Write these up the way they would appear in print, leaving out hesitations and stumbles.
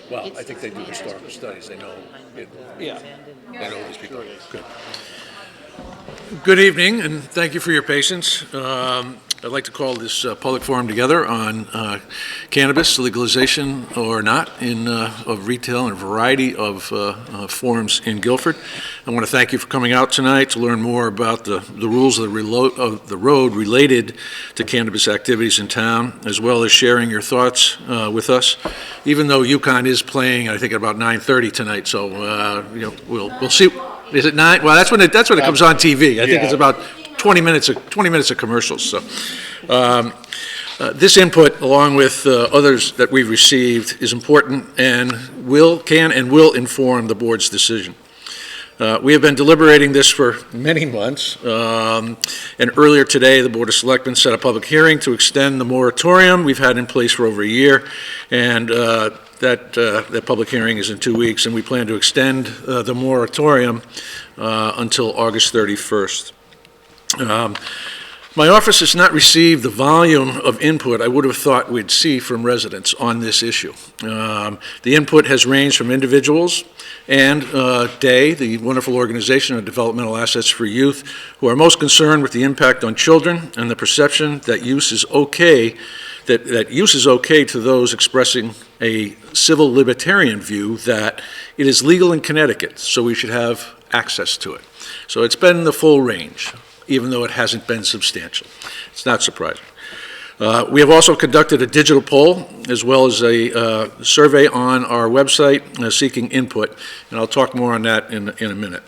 Well, I think they do historical studies. They know it. Yeah. They know these people. Good. Good evening, and thank you for your patience. I'd like to call this public forum together on cannabis legalization or not of retail in a variety of forms in Guilford. I want to thank you for coming out tonight to learn more about the rules of the road related to cannabis activities in town, as well as sharing your thoughts with us. Even though UConn is playing, I think at about 9:30 tonight, so we'll see. Is it 9? Well, that's when it comes on TV. I think it's about 20 minutes of commercials. So this input, along with others that we've received, is important and can inform the board's decision. We have been deliberating this for many months, and earlier today, the Board of Selectmen set a public hearing to extend the moratorium we've had in place for over a year, and that public hearing is in 2 weeks, and we plan to extend the moratorium until August 31st. My office has not received the volume of input I would have thought we'd see from residents on this issue. The input has ranged from individuals and DAY, the wonderful organization of developmental assets for youth, who are most concerned with the impact on children and the perception that use is okay, that use is okay to those expressing a civil libertarian view that it is legal in Connecticut, so we should have access to it. So it's been the full range, even though it hasn't been substantial. It's not surprising. We have also conducted a digital poll as well as a survey on our website seeking input, and I'll talk more on that in a minute.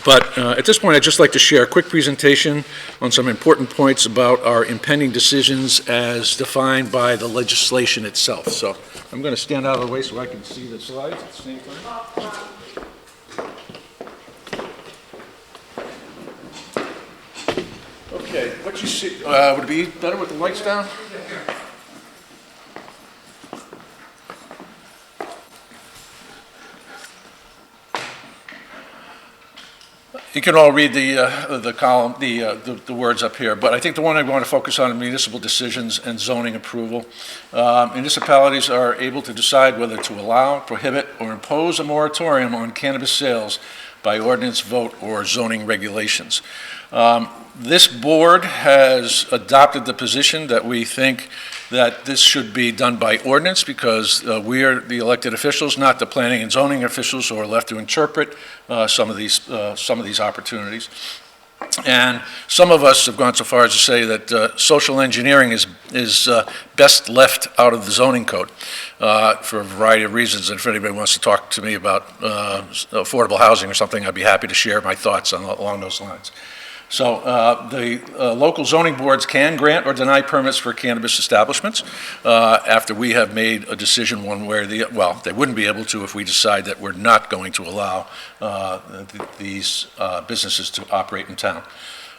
But at this point, I'd just like to share a quick presentation on some important points about our impending decisions as defined by the legislation itself. So I'm going to stand out of the way so I can see the slides at the same time. Okay, what you see, would it be better with the lights down? You can all read the column, the words up here, but I think the one I want to focus on is municipal decisions and zoning approval. Municipalities are able to decide whether to allow, prohibit, or impose a moratorium on cannabis sales by ordinance, vote, or zoning regulations. This board has adopted the position that we think that this should be done by ordinance because we are the elected officials, not the planning and zoning officials who are left to interpret some of these opportunities. And some of us have gone so far as to say that social engineering is best left out of the zoning code for a variety of reasons. And if anybody wants to talk to me about affordable housing or something, I'd be happy to share my thoughts along those lines. So the local zoning boards can grant or deny permits for cannabis establishments after we have made a decision one way or the other. Well, they wouldn't be able to if we decide that we're not going to allow these businesses to operate in town.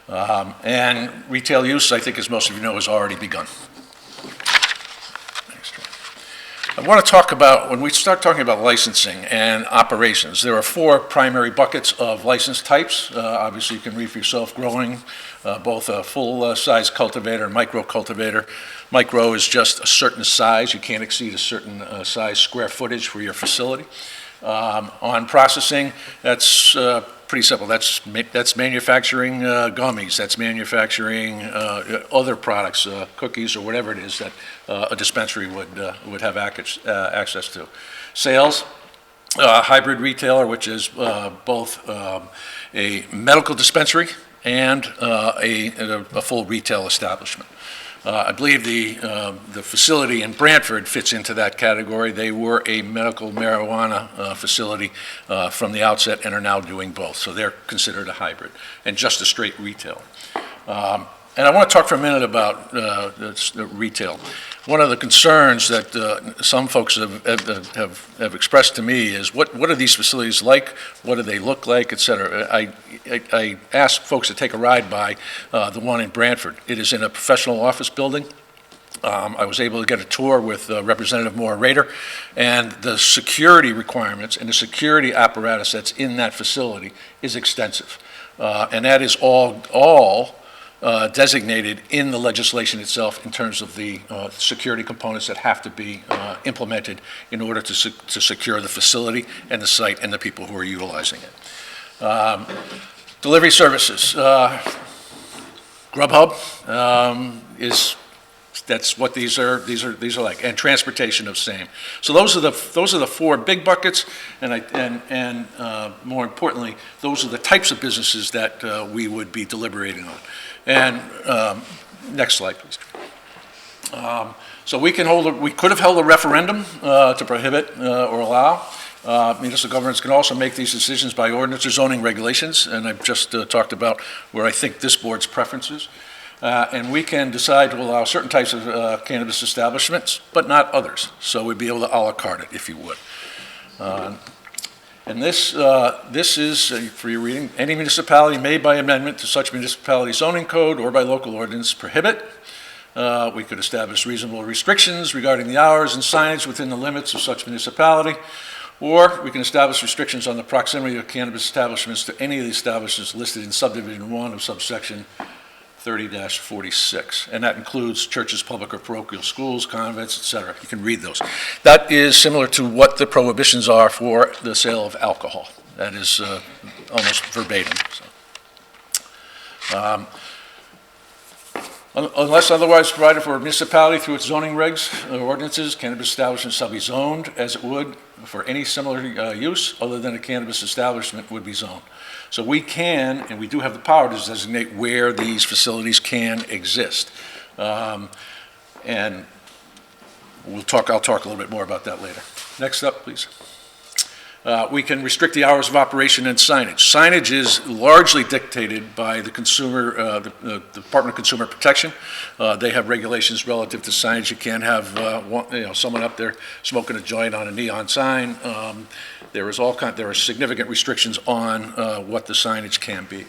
And retail use, I think, as most of you know, has already begun. I want to talk about, when we start talking about licensing and operations, there are 4 primary buckets of license types. Obviously, you can read for yourself: growing, both a full-size cultivator and micro cultivator. Micro is just a certain size. You can't exceed a certain size square footage for your facility. On processing, that's pretty simple. That's manufacturing gummies. That's manufacturing other products, cookies or whatever it is that a dispensary would have access to. Sales, hybrid retailer, which is both a medical dispensary and a full retail establishment. I believe the facility in Brantford fits into that category. They were a medical marijuana facility from the outset and are now doing both. So they're considered a hybrid and just a straight retail. And I want to talk for a minute about the retail. One of the concerns that some folks have expressed to me is what are these facilities like? What do they look like, et cetera? I asked folks to take a ride by the one in Brantford. It is in a professional office building. I was able to get a tour with Representative Maura Rader, and the security requirements and the security apparatus that's in that facility is extensive. And that is all designated in the legislation itself in terms of the security components that have to be implemented in order to secure the facility and the site and the people who are utilizing it. Delivery services. Grubhub that's what these are like, and transportation of same. So those are the four big buckets, and more importantly, those are the types of businesses that we would be deliberating on. And next slide, please. So we could have held a referendum to prohibit or allow. Municipal governments can also make these decisions by ordinance or zoning regulations, and I've just talked about where I think this board's preferences. And we can decide to allow certain types of cannabis establishments, but not others. So we'd be able to a la carte it, if you would. And this is, for your reading, any municipality may by amendment to such municipality zoning code or by local ordinance prohibit. We could establish reasonable restrictions regarding the hours and signage within the limits of such municipality. Or we can establish restrictions on the proximity of cannabis establishments to any of the establishments listed in subdivision 1 of subsection 30-46, and that includes churches, public or parochial schools, convents, etc. You can read those. That is similar to what the prohibitions are for the sale of alcohol. That is almost verbatim. So. Unless otherwise provided for a municipality through its zoning regs or ordinances, cannabis establishments shall be zoned as it would for any similar use other than a cannabis establishment would be zoned. So we can, and we do have the power to designate where these facilities can exist. And I'll talk a little bit more about that later. Next up, please. We can restrict the hours of operation and signage. Signage is largely dictated by the consumer, the Department of Consumer Protection. They have regulations relative to signage. You can't have someone up there smoking a joint on a neon sign. There are significant restrictions on what the signage can be.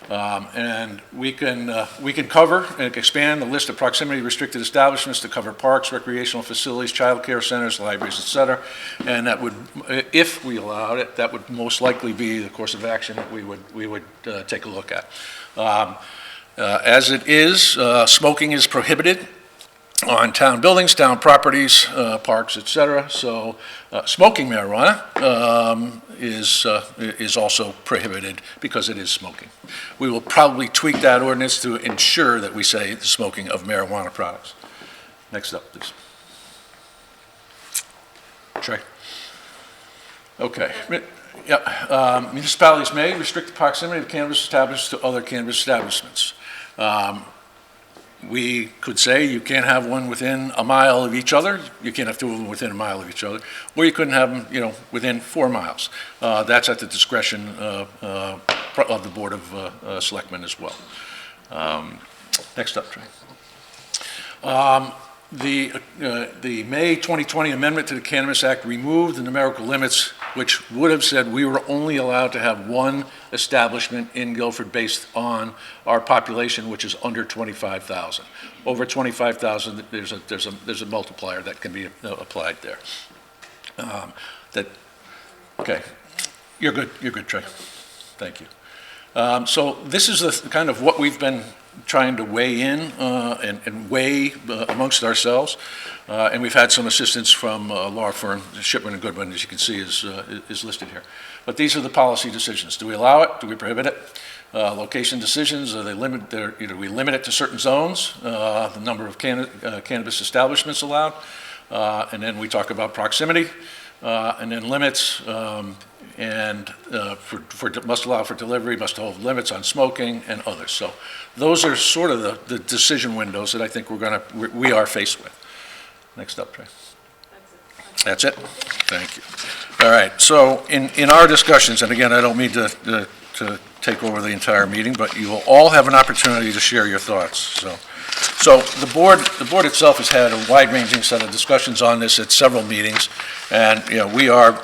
And we can cover and expand the list of proximity restricted establishments to cover parks, recreational facilities, child care centers, libraries, et cetera. And that would, if we allowed it, that would most likely be the course of action that we would take a look at. As it is, smoking is prohibited on town buildings, town properties, parks, et cetera. So smoking marijuana is also prohibited because it is smoking. We will probably tweak that ordinance to ensure that we say the smoking of marijuana products. Next up, please. Trey. Okay. Yeah. Municipalities may restrict the proximity of cannabis establishments to other cannabis establishments. We could say you can't have one within a mile of each other. You can't have two of them within a mile of each other, or you couldn't have them, within 4 miles. That's at the discretion of the Board of Selectmen as well. Next up, Trey. The May 2020 amendment to the Cannabis Act removed the numerical limits, which would have said we were only allowed to have one establishment in Guilford based on our population, which is under 25,000. Over 25,000, there's a multiplier that can be applied there. Okay, you're good, Trey. Thank you. So this is the kind of what we've been trying to weigh in and weigh amongst ourselves, and we've had some assistance from a law firm, Shipman and Goodwin, as you can see, is listed here. But these are the policy decisions. Do we allow it? Do we prohibit it? Location decisions, do we limit it to certain zones, the number of cannabis establishments allowed, and then we talk about proximity, and then limits, and must allow for delivery, must hold limits on smoking, and others. So those are sort of the decision windows that I think we are faced with. Next up, Trey. That's it. Thank you. All right. So in our discussions, and again, I don't mean to take over the entire meeting, but you will all have an opportunity to share your thoughts. So the board itself has had a wide-ranging set of discussions on this at several meetings, and we are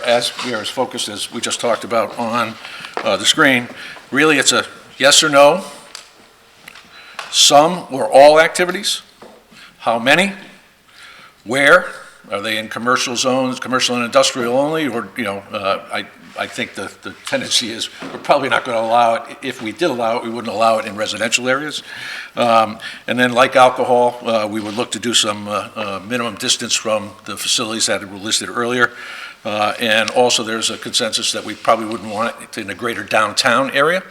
as focused as we just talked about on the screen. Really, it's a yes or no, some or all activities, how many, where, Are they in commercial zones, commercial and industrial only, or, I think the tendency is we're probably not going to allow it. If we did allow it, we wouldn't allow it in residential areas. And then like alcohol, we would look to do some minimum distance from the facilities that were listed earlier. And also there's a consensus that we probably wouldn't want it in a greater downtown area.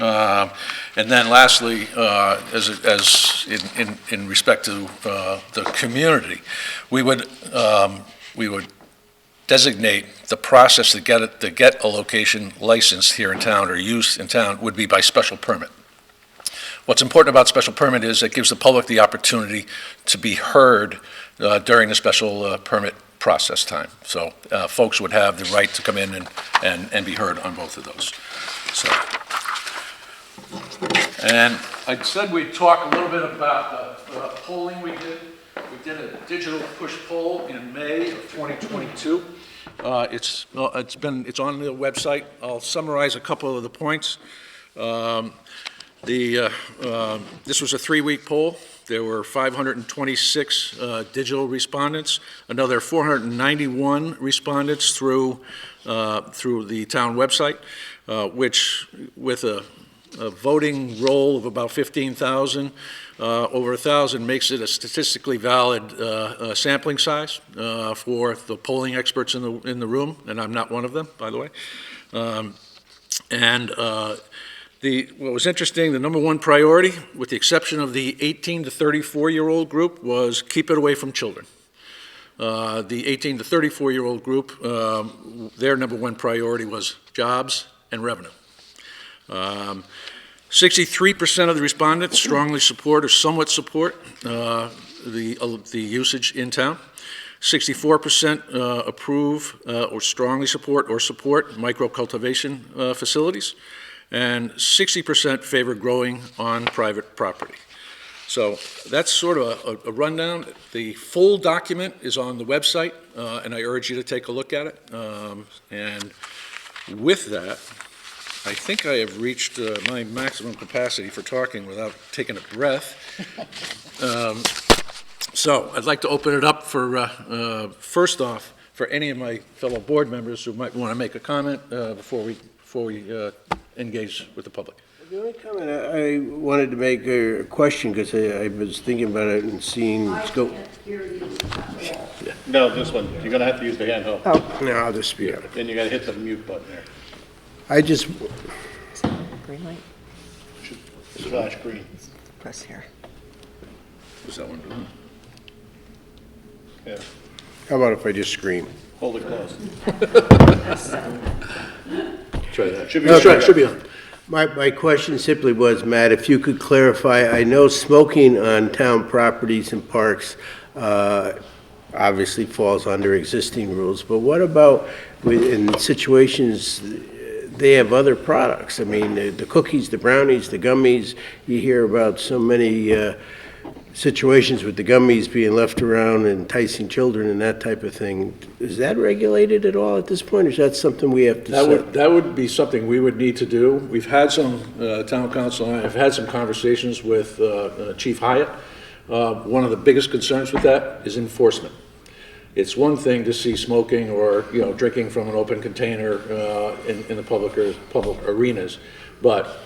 And then lastly, as in respect to the community, we would designate the process to get a location licensed here in town or used in town would be by special permit. What's important about special permit is it gives the public the opportunity to be heard during the special permit process time. So folks would have the right to come in and be heard on both of those. So, and I said we'd talk a little bit about the polling we did. We did a digital push poll in May of 2022. It's on the website. I'll summarize a couple of the points. This was a 3-week poll. There were 526 digital respondents, another 491 respondents through the town website, which with a voting roll of about 15,000, over 1,000 makes it a statistically valid sampling size for the polling experts in the room, and I'm not one of them, by the way. What was interesting, the number one priority, with the exception of the 18 to 34-year-old group, was keep it away from children. The 18 to 34-year-old group, their number one priority was jobs and revenue. 63% of the respondents strongly support or somewhat support the usage in town. 64% approve or strongly support micro-cultivation facilities. And 60% favor growing on private property. So that's sort of a rundown. The full document is on the website, and I urge you to take a look at it. And with that, I think I have reached my maximum capacity for talking without taking a breath. So I'd like to open it up for, first off, for any of my fellow board members who might want to make a comment before we engage with the public. The only comment I wanted to make a question, because I was thinking about it and seeing scope. No, this one, you're gonna have to use the handheld. Oh, no, I'll just be. Then you gotta hit the mute button there. I just, Green light, Should flash green. press here. What's that one doing? Yeah, how about if I just scream? hold it close. Try that. Should be on. My question simply was, Matt, if you could clarify, I know smoking on town properties and parks obviously falls under existing rules, but what about in situations they have other products? I mean, the cookies, the brownies, the gummies, you hear about so many situations with the gummies being left around and enticing children and that type of thing. Is that regulated at all at this point, or is that something we have to set? That would be something we would need to do. We've had some, town council and I have had some conversations with Chief Hyatt. One of the biggest concerns with that is enforcement. It's one thing to see smoking or, drinking from an open container in the public arenas, but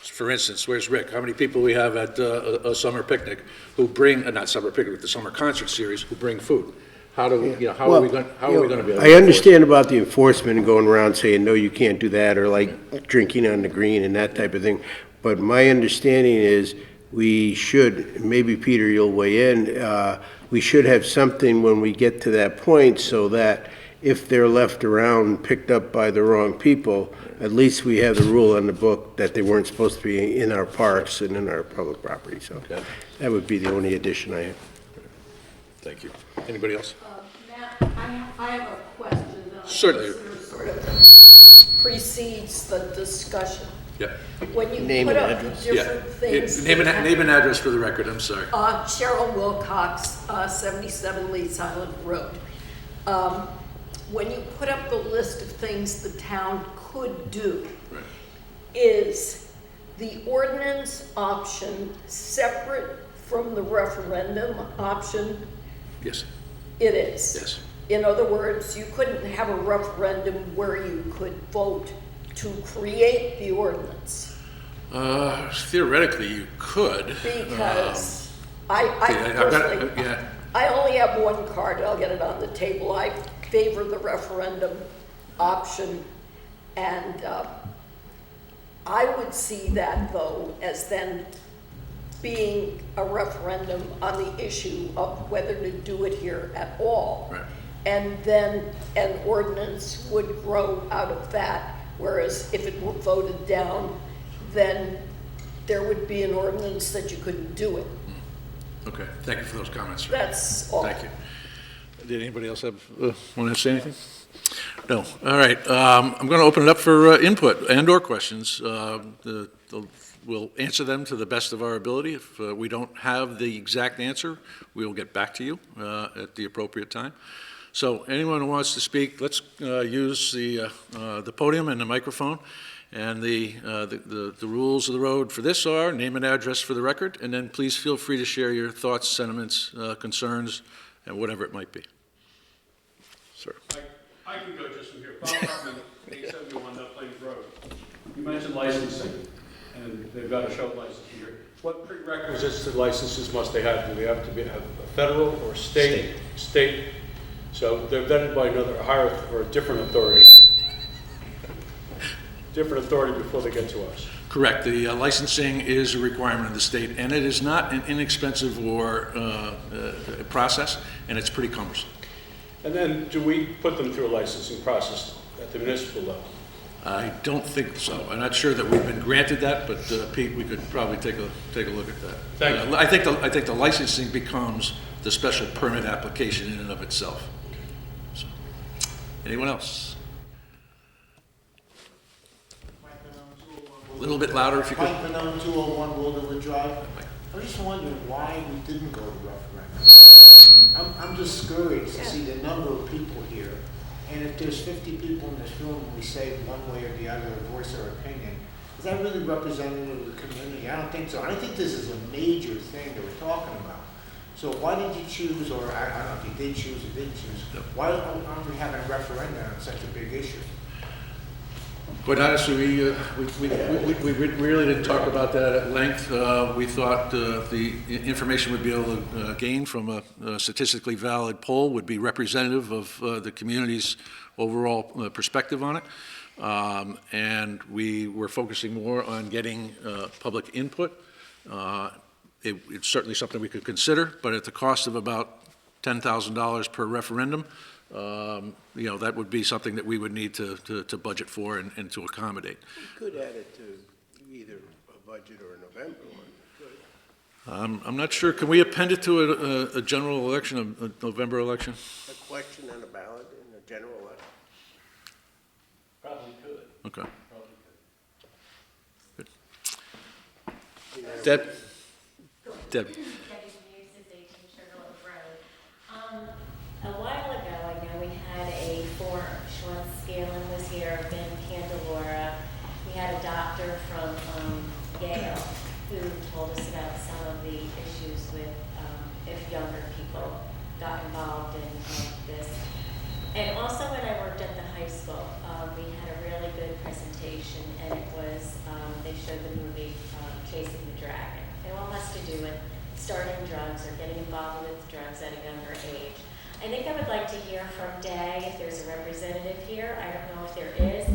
for instance, where's Rick? How many people we have at a summer picnic who bring, not summer picnic, the summer concert series, who bring food? How are we going to be able to? I understand about the enforcement and going around saying, no, you can't do that, or like drinking on the green and that type of thing. But my understanding is we should, maybe Peter, you'll weigh in, we should have something when we get to that point so that if they're left around, picked up by the wrong people, at least we have the rule on the book that they weren't supposed to be in our parks and in our public property. So Okay. that would be the only addition I have. Thank you. Anybody else? Matt, I have a question. Certainly. Sort of precedes the discussion. Yeah. When you Name put and up address. different things. Name and address for the record, I'm sorry. Cheryl Wilcox, 77 Leeds Island Road. When you put up the list of things the town could do, Right. is the ordinance option separate from the referendum option? Yes. It is. Yes. In other words, you couldn't have a referendum where you could vote to create the ordinance. Theoretically, you could. Because I I've got- personally, yeah. I only have one card, I'll get it on the table. I favor the referendum option, and I would see that, though, as then being a referendum on the issue of whether to do it here at all. Right. And then an ordinance would grow out of that, whereas if it were voted down, then there would be an ordinance that you couldn't do it. Okay, thank you for those comments, sir. That's all. Thank you. Did anybody else want to say anything? No. All right. I'm going to open it up for input and/or questions. We'll answer them to the best of our ability. If we don't have the exact answer, we will get back to you at the appropriate time. So anyone who wants to speak, let's use the podium and the microphone. And the rules of the road for this are name and address for the record, and then please feel free to share your thoughts, sentiments, concerns, and whatever it might be. Sir. I can go just from here. Bob Hartman, 871 Nut Plains Road. You mentioned licensing, and they've got to show license here. What prerequisites to licenses must they have? Do they have to be a federal or state? State. So they're vetted by another higher or a different authority. Different authority before they get to us. Correct. The licensing is a requirement of the state, and it is not an inexpensive or process, and it's pretty cumbersome. And then do we put them through a licensing process at the municipal level? I don't think so. I'm not sure that we've been granted that, but Pete, we could probably take a look at that. Thank you. I think the licensing becomes the special permit application in and of itself. So, anyone else? A little bit louder if you could. Mike Benone, 201 Wilderwood Drive. I'm just wondering why we didn't go to referendum. I'm discouraged to see the number of people here, and if there's 50 people in this room and we say one way or the other or voice our opinion, is that really representative of the community? I don't think so. I think this is a major thing that we're talking about. So why did you choose, or I don't know if you did choose or didn't choose, why aren't we having a referendum on such a big issue? Quite honestly, we really didn't talk about that at length. We thought the information we'd be able to gain from a statistically valid poll would be representative of the community's overall perspective on it. And we were focusing more on getting public input. It's certainly something we could consider, but at the cost of about $10,000 per referendum, that would be something that we would need to budget for and to accommodate. You could add it to either a budget or a November one. I'm not sure, can we append it to a general election, a November election? A question on a ballot in a general election. Probably could. Okay. Probably could. Good. Deb? Deb? A while ago, I know we had a forum. Sean Scanlon was here, Ben Candelora. We had a doctor from Yale who told us about some of the issues with if younger people got involved in this. And also when I worked at the high school, we had a really good presentation, and it was, they showed the movie Chasing the Dragon. It all has to do with starting drugs or getting involved with drugs at a younger age. I think I would like to hear from Day if there's a representative here. I don't know if there is.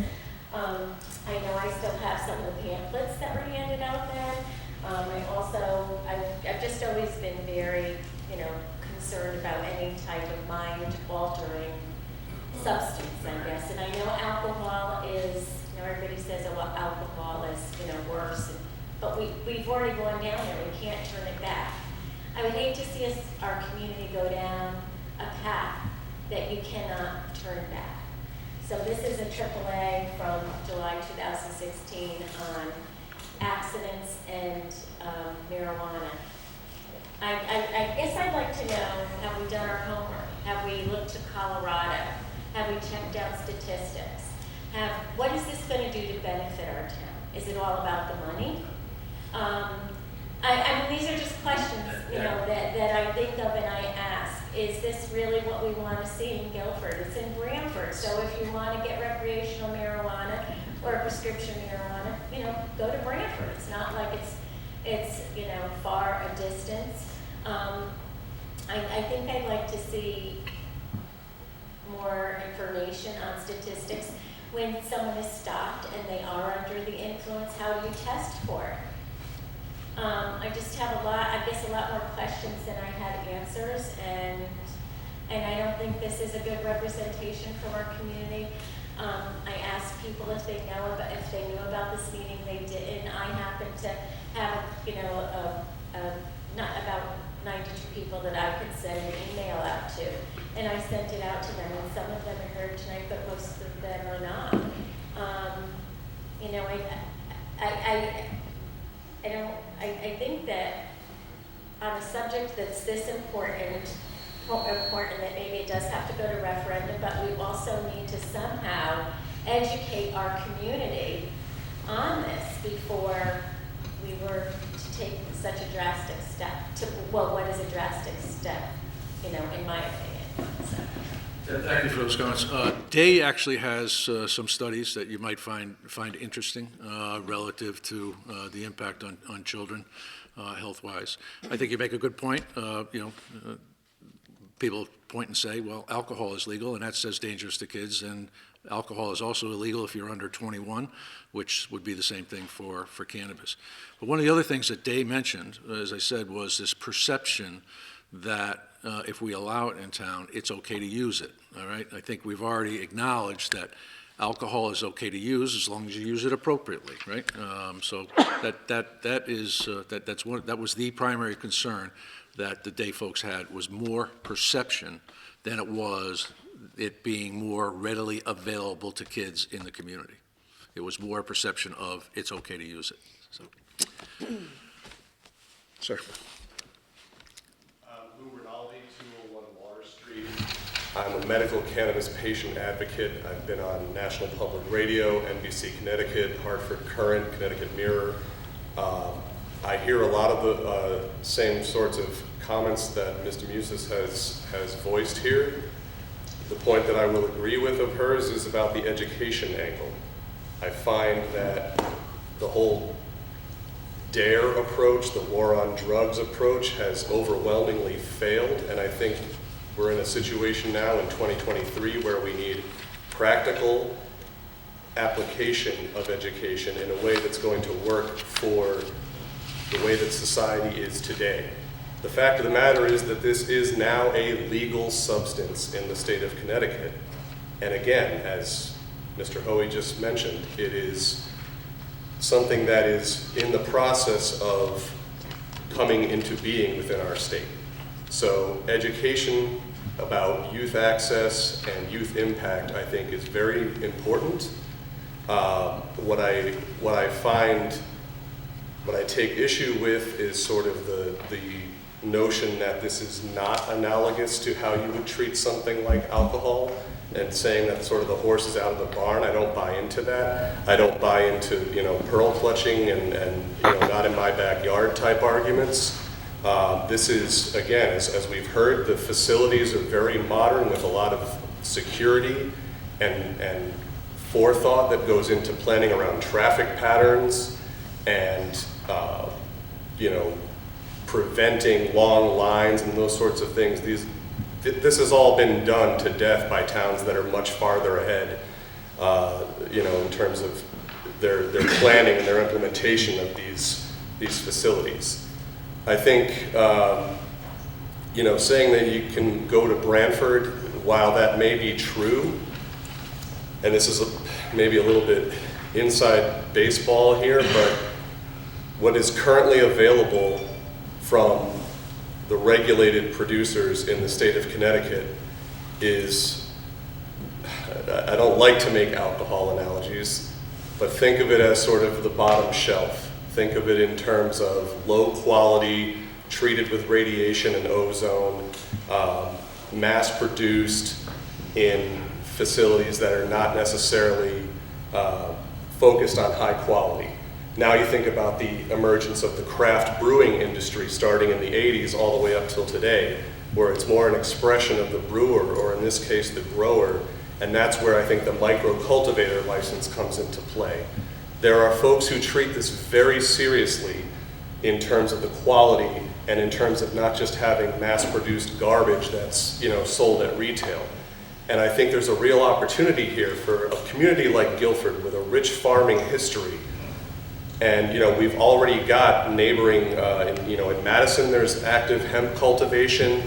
I know I still have some of the pamphlets that were handed out then. I've just always been very, concerned about any type of mind-altering substance, I guess. And I know alcohol is, everybody says, oh, well, alcohol is, worse. But we've already gone down there. We can't turn it back. I would hate to see our community go down a path that you cannot turn back. So this is a AAA from July 2016 on accidents and marijuana. I guess I'd like to know, have we done our homework? Have we looked to Colorado? Have we checked out statistics? What is this going to do to benefit our town? Is it all about the money? I mean, these are just questions, that I think of and I ask. is this really what we want to see in Guilford? It's in Branford, so if you want to get recreational marijuana or prescription marijuana, you know, go to Branford. It's not like it's you know, far a distance. I think I'd like to see more information on statistics. When someone is stopped and they are under the influence, how do you test for it? I just have a lot more questions than I had answers, and I don't think this is a good representation from our community. I asked people if they knew about this meeting. They didn't. I happened to have, you know, not about 92 people that I could send an email out to, and I sent it out to them, and some of them are heard tonight, but most of them are not. You know, I think that on a subject that's this important that maybe it does have to go to referendum, but we also need to somehow educate our community on this before we were to take such a drastic step. What is a drastic step, you know, in my opinion. So. Thank you for those comments. Day actually has some studies that you might find interesting relative to the impact on children health-wise. I think you make a good point. People point and say, well, alcohol is legal, and that says dangerous to kids, and alcohol is also illegal if you're under 21, which would be the same thing for cannabis. But one of the other things that Day mentioned, as I said, was this perception that if we allow it in town, it's okay to use it, all right? I think we've already acknowledged that alcohol is okay to use as long as you use it appropriately, right? So that was the primary concern that the Day folks had, was more perception than it was it being more readily available to kids in the community. It was more perception of it's okay to use it. So, sir. Lou Rinaldi, 201 Water Street. I'm a medical cannabis patient advocate. I've been on National Public Radio, NBC Connecticut, Hartford Current, Connecticut Mirror. I hear a lot of the same sorts of comments that Mr. Musis has voiced here. The point that I will agree with of hers is about the education angle. I find that the whole DARE approach, the war on drugs approach, has overwhelmingly failed, and I think we're in a situation now in 2023 where we need practical application of education in a way that's going to work for the way that society is today. The fact of the matter is that this is now a legal substance in the state of Connecticut. And again, as Mr. Hoey just mentioned, it is something that is in the process of coming into being within our state. So education about youth access and youth impact, I think, is very important. What I take issue with is sort of the notion that this is not analogous to how you would treat something like alcohol, and saying that sort of the horse is out of the barn. I don't buy into that. I don't buy into, pearl clutching and not in my backyard type arguments. This is, again, as we've heard, the facilities are very modern with a lot of security and forethought that goes into planning around traffic patterns and, preventing long lines and those sorts of things. This has all been done to death by towns that are much farther ahead, in terms of their planning and their implementation of these facilities. I think, saying that you can go to Branford, while that may be true, and this is maybe a little bit inside baseball here, but what is currently available from the regulated producers in the state of Connecticut is, I don't like to make alcohol analogies, but think of it as sort of the bottom shelf. Think of it in terms of low quality, treated with radiation and ozone, mass produced in facilities that are not necessarily focused on high quality. Now you think about the emergence of the craft brewing industry starting in the 80s all the way up till today. where it's more an expression of the brewer, or in this case, the grower, and that's where I think the micro-cultivator license comes into play. There are folks who treat this very seriously in terms of the quality and in terms of not just having mass-produced garbage that's, you know, sold at retail. And I think there's a real opportunity here for a community like Guilford with a rich farming history. And, you know, we've already got neighboring, in Madison, there's active hemp cultivation.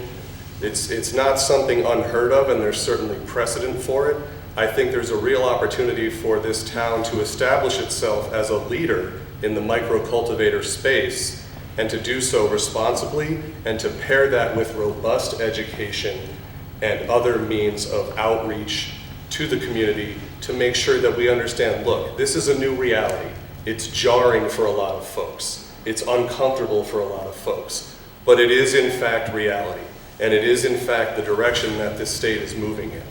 It's not something unheard of, and there's certainly precedent for it. I think there's a real opportunity for this town to establish itself as a leader in the micro-cultivator space, and to do so responsibly, and to pair that with robust education and other means of outreach to the community to make sure that we understand, look, this is a new reality. It's jarring for a lot of folks. It's uncomfortable for a lot of folks. But it is in fact reality. And it is in fact the direction that this state is moving in.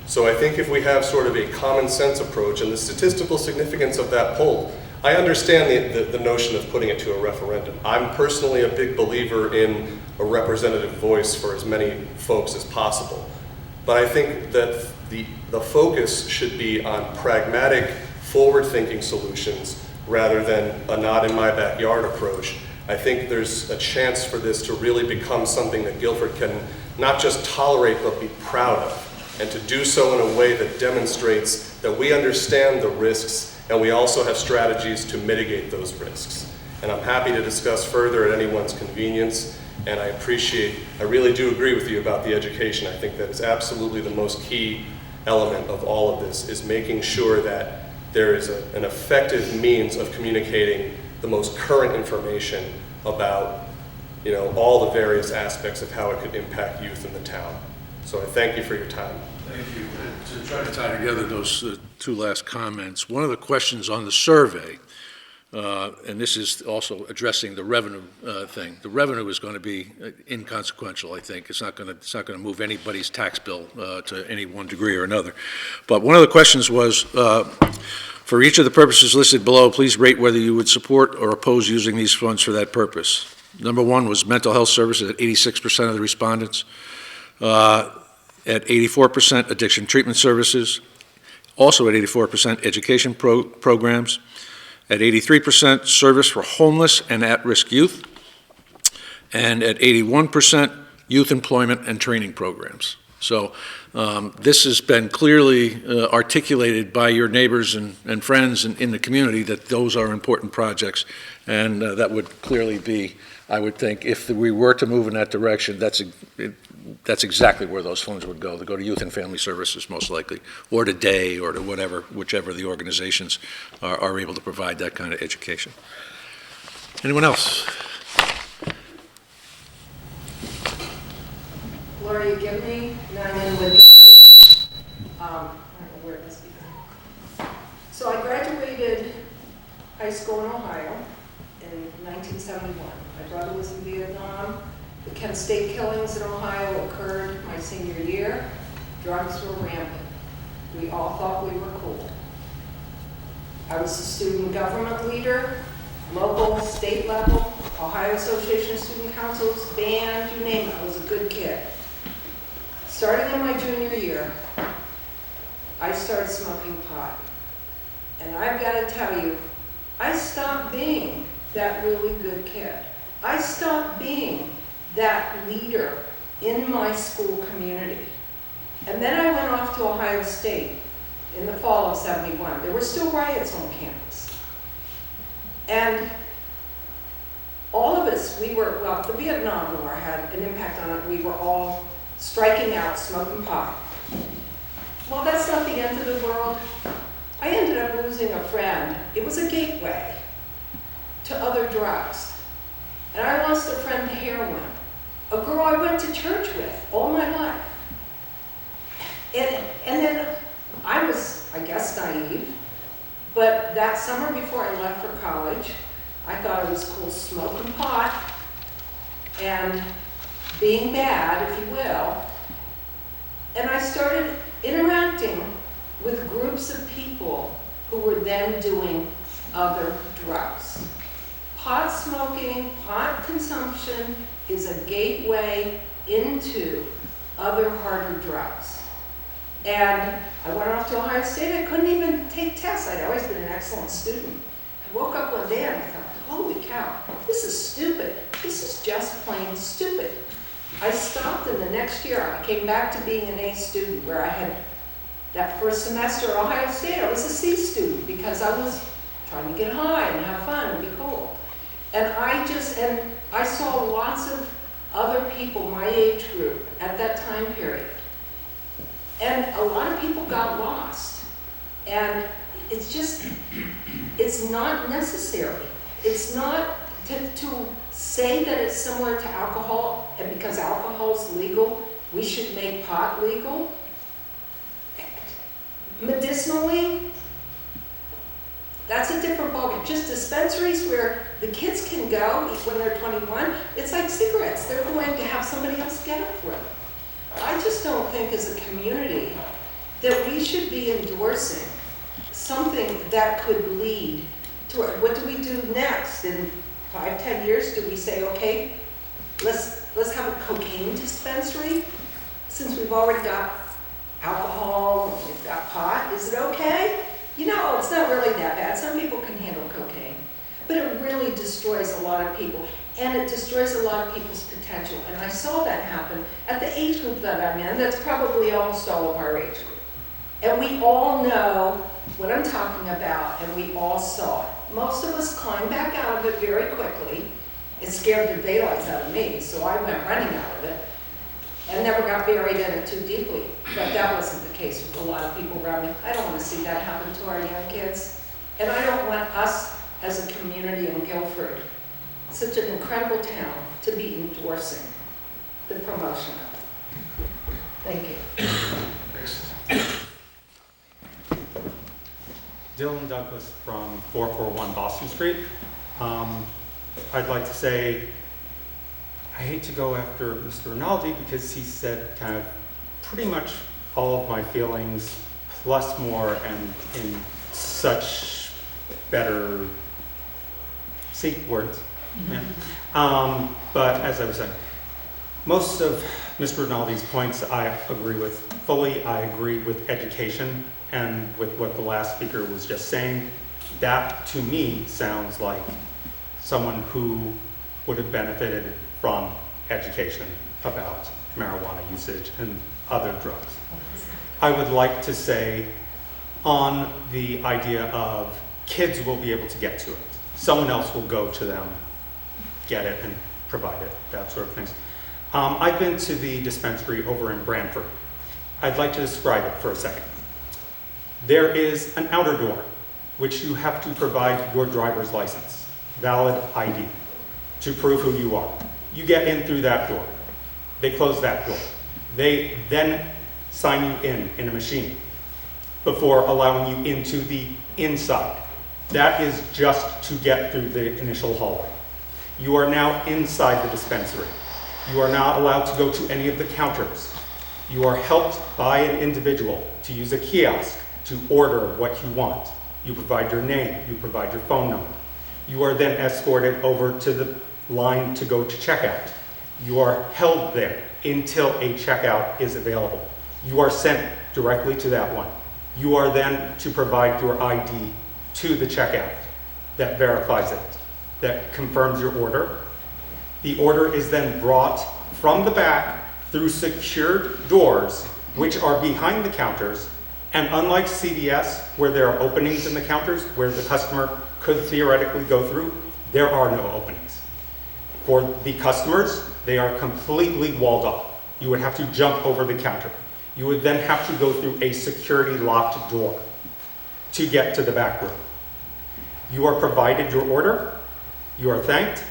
So I think if we have sort of a common sense approach, and the statistical significance of that poll, I understand the notion of putting it to a referendum. I'm personally a big believer in a representative voice for as many folks as possible. But I think that the focus should be on pragmatic, forward-thinking solutions rather than a not in my backyard approach. I think there's a chance for this to really become something that Guilford can not just tolerate but be proud of, and to do so in a way that demonstrates that we understand the risks and we also have strategies to mitigate those risks. And I'm happy to discuss further at anyone's convenience, and I really do agree with you about the education. I think that is absolutely the most key element of all of this, is making sure that there is an effective means of communicating the most current information about, you know, all the various aspects of how it could impact youth in the town. So I thank you for your time. Thank you. To try to tie together those two last comments, one of the questions on the survey, and this is also addressing the revenue thing. The revenue is going to be inconsequential, I think. It's not going to move anybody's tax bill to any one degree or another. But one of the questions was, for each of the purposes listed below, please rate whether you would support or oppose using these funds for that purpose. Number one was mental health services at 86% of the respondents. At 84%, addiction treatment services. Also at 84%, education programs. At 83%, service for homeless and at-risk youth. And at 81%, youth employment and training programs. So this has been clearly articulated by your neighbors and friends in the community that those are important projects, and that would clearly be, I would think, if we were to move in that direction, that's exactly where those funds would go. They go to youth and family services most likely, or to day, or to whichever the organizations are able to provide that kind of education. Anyone else? Gloria Gibney, 9 Inwood Drive. I don't know where this began. So I graduated high school in Ohio in 1971. My brother was in Vietnam. The Kent State killings in Ohio occurred my senior year. Drugs were rampant. We all thought we were cool. I was a student government leader, local, state level, Ohio Association of Student Councils, band, you name it. I was a good kid. Starting in my junior year, I started smoking pot. And I've got to tell you, I stopped being that really good kid. I stopped being that leader in my school community. And then I went off to Ohio State in the fall of '71. There were still riots on campus. And all of us, well, the Vietnam War had an impact on it. We were all striking out, smoking pot. Well, that's not the end of the world. I ended up losing a friend. It was a gateway to other drugs. And I lost a friend to heroin, a girl I went to church with all my life. And then I was, I guess, naive, but that summer before I left for college, I thought it was cool smoking pot and being bad, if you will. And I started interacting with groups of people who were then doing other drugs. Pot smoking, pot consumption is a gateway into other harder drugs. And I went off to Ohio State, I couldn't even take tests, I'd always been an excellent student. I woke up one day and I thought, holy cow, this is stupid. This is just plain stupid. I stopped, and the next year I came back to being an A student, where I had that first semester at Ohio State, I was a C student because I was trying to get high and have fun and be cool. And I saw lots of other people my age group at that time period. And a lot of people got lost. And it's just, it's not necessary. It's not to say that it's similar to alcohol, and because alcohol is legal, we should make pot legal. Medicinally, that's a different ballgame. Just dispensaries where the kids can go when they're 21, it's like cigarettes. They're going to have somebody else get it for them. I just don't think as a community that we should be endorsing something that could lead to it. What do we do next? In 5-10 years, do we say, okay, let's have a cocaine dispensary? Since we've already got alcohol, we've got pot, is it okay? You know, it's not really that bad. Some people can handle cocaine, but it really destroys a lot of people, and it destroys a lot of people's potential. And I saw that happen at the age group that I'm in. That's probably almost all of our age group. And we all know what I'm talking about, and we all saw it. Most of us climbed back out of it very quickly. It scared the daylights out of me, so I went running out of it and never got buried in it too deeply. But that wasn't the case with a lot of people around me. I don't want to see that happen to our young kids. And I don't want us as a community in Guilford, such an incredible town, to be endorsing the promotion of it. Thank you. Dylan Douglas from 441 Boston Street. I'd like to say, I hate to go after Mr. Rinaldi because he said kind of pretty much all of my feelings plus more, and in such better words. Yeah. But as I was saying, most of Mr. Rinaldi's points I agree with fully. I agree with education and with what the last speaker was just saying. That to me sounds like someone who would have benefited from education about marijuana usage and other drugs. I would like to say on the idea of kids will be able to get to it. Someone else will go to them, get it, and provide it, that sort of things. I've been to the dispensary over in Brantford. I'd like to describe it for a second. There is an outer door, which you have to provide your driver's license, valid ID, to prove who you are. You get in through that door. They close that door. They then sign you in a machine before allowing you into the inside. That is just to get through the initial hallway. You are now inside the dispensary. You are not allowed to go to any of the counters. You are helped by an individual to use a kiosk to order what you want. You provide your name, you provide your phone number. You are then escorted over to the line to go to checkout. You are held there until a checkout is available. You are sent directly to that one. You are then to provide your ID to the checkout that verifies it, that confirms your order. The order is then brought from the back through secured doors, which are behind the counters. And unlike CVS, where there are openings in the counters where the customer could theoretically go through, there are no openings. For the customers, they are completely walled off. You would have to jump over the counter. You would then have to go through a security locked door to get to the back room. You are provided your order, you are thanked,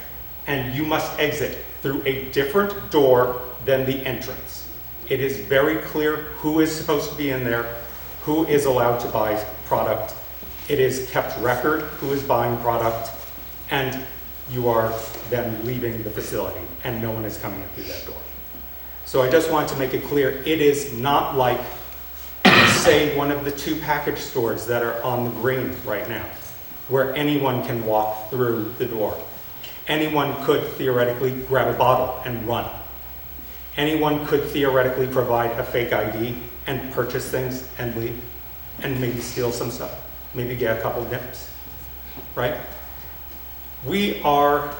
and you must exit through a different door than the entrance. It is very clear who is supposed to be in there, who is allowed to buy product. It is kept record who is buying product, and you are then leaving the facility, and no one is coming in through that door. So I just want to make it clear, it is not like, say, one of the 2 package stores that are on the green right now, where anyone can walk through the door. Anyone could theoretically grab a bottle and run. Anyone could theoretically provide a fake ID and purchase things and leave, and maybe steal some stuff, maybe get a couple nips, right? We are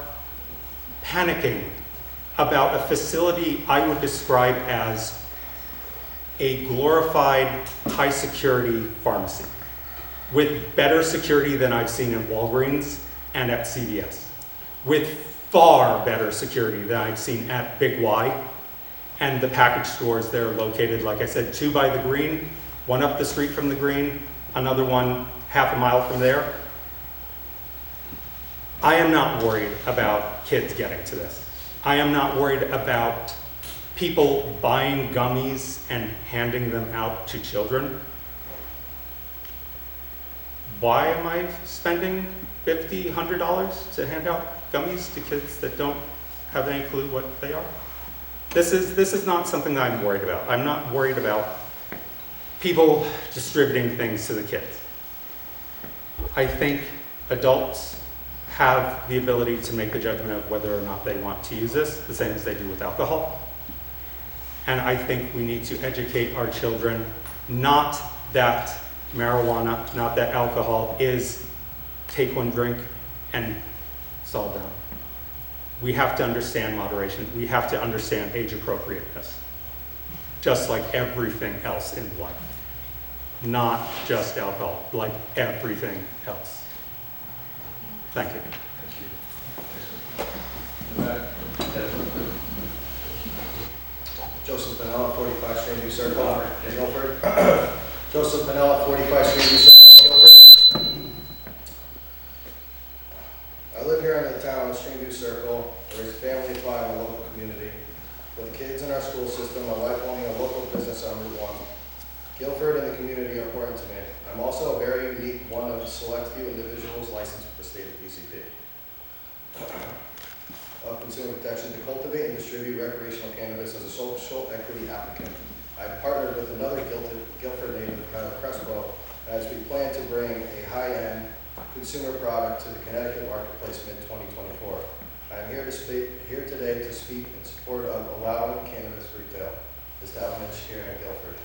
panicking about a facility I would describe as a glorified high-security pharmacy with better security than I've seen in Walgreens and at CVS, with far better security than I've seen at Big Y and the package stores that are located, like I said, 2 by the Green, 1 up the street from the Green, another one half a mile from there. I am not worried about kids getting to this. I am not worried about people buying gummies and handing them out to children. Why am I spending $50, $100 to hand out gummies to kids that don't have any clue what they are? This is not something that I'm worried about. I'm not worried about people distributing things to the kids. I think adults have the ability to make the judgment of whether or not they want to use this, the same as they do with alcohol. And I think we need to educate our children, not that marijuana, not that alcohol is take one drink and it's all done. We have to understand moderation. We have to understand age appropriateness, just like everything else in life. Not just alcohol, like everything else. Thank you. Joseph Benella, 45 Streamview Circle, in Guilford. Joseph Benella, 45 Streamview Circle, in Guilford. I live here in the town of Streamview Circle, raise a family of 5 in a local community. With kids in our school system, my wife owning a local business on Route 1. Guilford and the community are important to me. I'm also a very unique one of select few individuals licensed with the state of PCP. Of Consumer Protection to cultivate and distribute recreational cannabis as a social equity applicant. I've partnered with another Guilford native, Kyler Crespo, as we plan to bring a high-end consumer product to the Connecticut marketplace mid-2024. I am here today to speak in support of allowing cannabis retail establishments here in Guilford.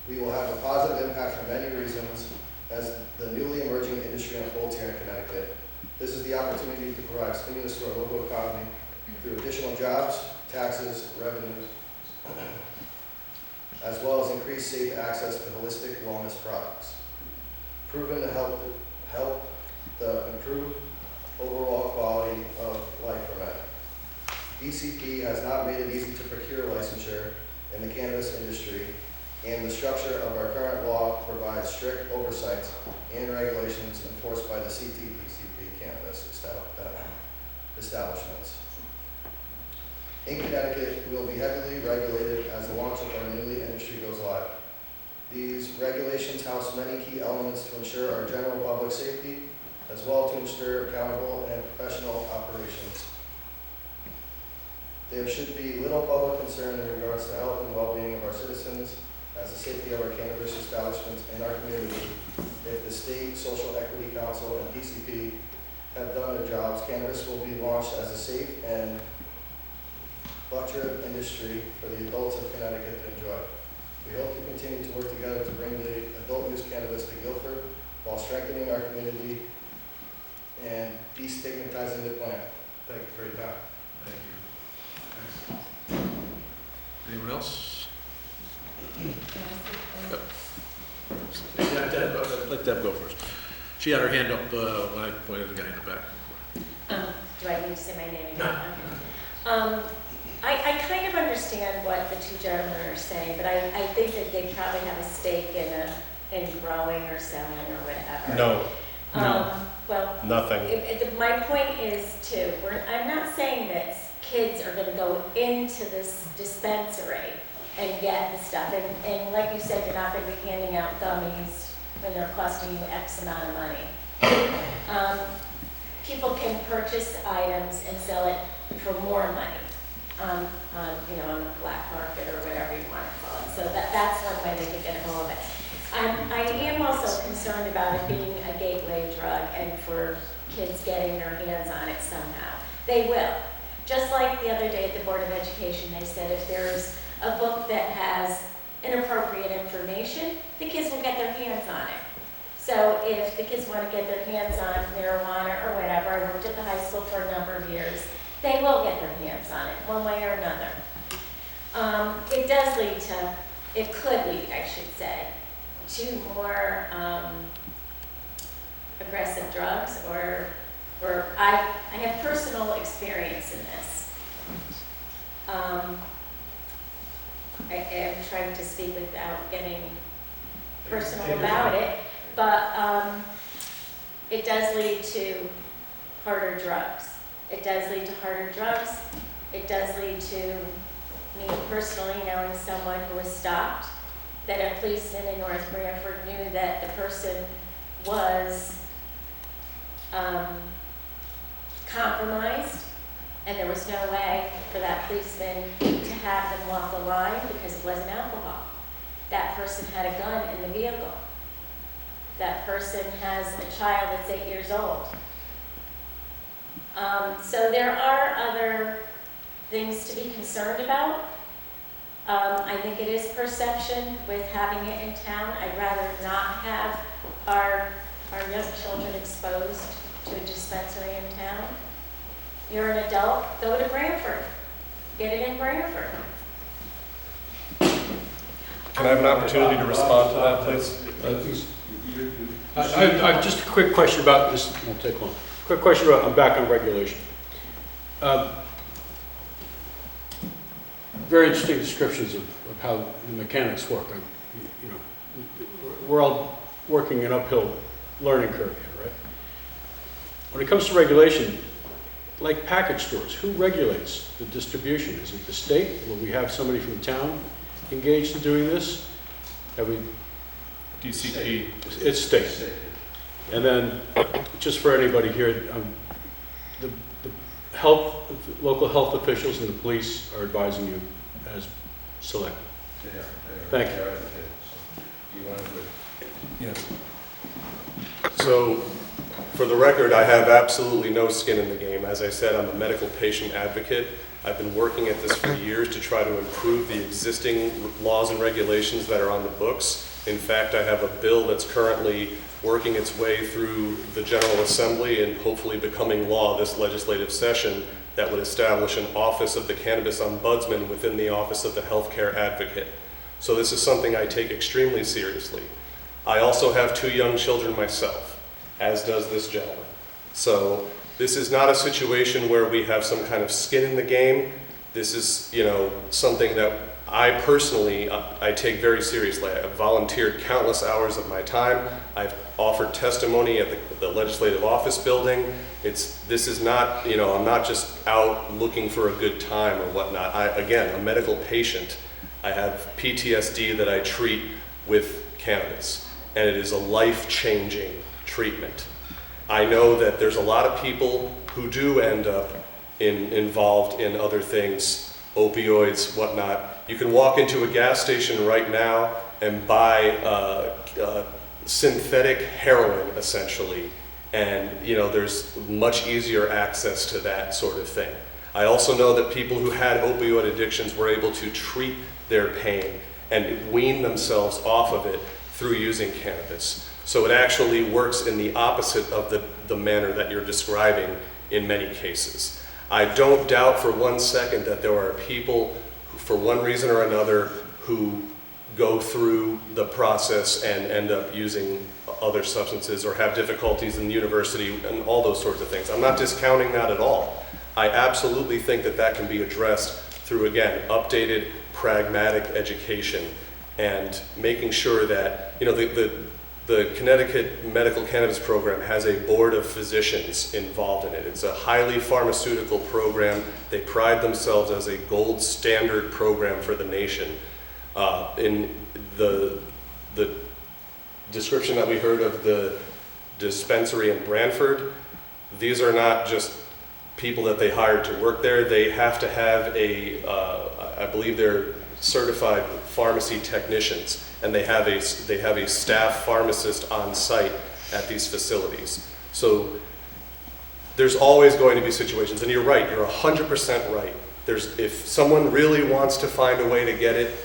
We will have a positive impact for many reasons as the newly emerging industry unfolds here in Connecticut. This is the opportunity to provide stimulus to our local economy through additional jobs, taxes, revenues, as well as increased safe access to holistic wellness products. Proven to help improve overall quality of life for men. DCP has not made it easy to procure licensure in the cannabis industry, and the structure of our current law provides strict oversights and regulations enforced by the CTDCP cannabis establishments. In Connecticut, we will be heavily regulated as the launch of our newly industry goes live. These regulations house many key elements to ensure our general public safety, as well to ensure accountable and professional operations. There should be little public concern in regards to the health and well-being of our citizens, as the safety of our cannabis establishments in our community. If the State Social Equity Council and DCP have done their jobs, cannabis will be launched as a safe and lucrative industry for the adults of Connecticut to enjoy. We hope to continue to work together to bring the adult use cannabis to Guilford while strengthening our community and destigmatizing the plant. Thank you for your time. Thank you. Anyone else? Yep. Yeah, Deb, let Deb go first. She had her hand up when I pointed the guy in the back. Do I need to say my name again? I kind of understand what the two gentlemen are saying, but I think that they probably have a stake in growing or selling or whatever. No. Well, Nothing. My point is too, I'm not saying that kids are going to go into this dispensary and get the stuff. And like you said, you're not going to be handing out gummies when they're costing you X amount of money. People can purchase items and sell it for more money on the black market or whatever you want to call it. So that's one way they can get a hold of it. I am also concerned about it being a gateway drug and for kids getting their hands on it somehow. They will. Just like the other day at the Board of Education, they said if there's a book that has inappropriate information, the kids will get their hands on it. So if the kids want to get their hands on marijuana or whatever, I worked at the high school for a number of years, they will get their hands on it, one way or another. It does lead to, it could lead, I should say, to more aggressive drugs, or I have personal experience in this. I am trying to speak without getting personal about it, but it does lead to harder drugs. It does lead to harder drugs. It does lead to me personally knowing someone who was stopped, that a policeman in North Branford knew that the person was compromised, and there was no way for that policeman to have them walk the line because it wasn't alcohol. That person had a gun in the vehicle. That person has a child that's 8 years old. So there are other things to be concerned about. I think it is perception with having it in town. I'd rather not have our young children exposed to a dispensary in town. You're an adult, go to Branford. Get it in Branford. Can I have an opportunity to respond to that, please? I just a quick question about this, won't take long. Quick question about, I'm back on regulation. Very interesting descriptions of how the mechanics work. You know, we're all working an uphill learning curve here, right? When it comes to regulation, like package stores, who regulates the distribution? Is it the state? Will we have somebody from town engaged in doing this? Have we? DCP. It's state. And then, just for anybody here, the local health officials and the police are advising you as selected. Thank you. Yeah. So, for the record, I have absolutely no skin in the game. As I said, I'm a medical patient advocate. I've been working at this for years to try to improve the existing laws and regulations that are on the books. In fact, I have a bill that's currently working its way through the General Assembly and hopefully becoming law this legislative session that would establish an Office of the Cannabis Ombudsman within the Office of the Healthcare Advocate. So this is something I take extremely seriously. I also have 2 young children myself, as does this gentleman. So this is not a situation where we have some kind of skin in the game. This is, you know, something that I personally, I take very seriously. I've volunteered countless hours of my time. I've offered testimony at the Legislative Office building. This is not, you know, I'm not just out looking for a good time or whatnot. Again, a medical patient. I have PTSD that I treat with cannabis, and it is a life-changing treatment. I know that there's a lot of people who do end up involved in other things, opioids, whatnot. You can walk into a gas station right now and buy synthetic heroin, essentially, and you know there's much easier access to that sort of thing. I also know that people who had opioid addictions were able to treat their pain and wean themselves off of it through using cannabis. So it actually works in the opposite of the manner that you're describing in many cases. I don't doubt for one second that there are people who, for one reason or another, who go through the process and end up using other substances or have difficulties in the university and all those sorts of things. I'm not discounting that at all. I absolutely think that that can be addressed through, again, updated, pragmatic education and making sure that, you know, the Connecticut Medical Cannabis Program has a board of physicians involved in it. It's a highly pharmaceutical program. They pride themselves as a gold standard program for the nation. In the description that we heard of the dispensary in Branford, these are not just people that they hired to work there. They have to have I believe they're certified pharmacy technicians, and they have a staff pharmacist on site at these facilities. So there's always going to be situations, and you're right, you're 100% right. If someone really wants to find a way to get it,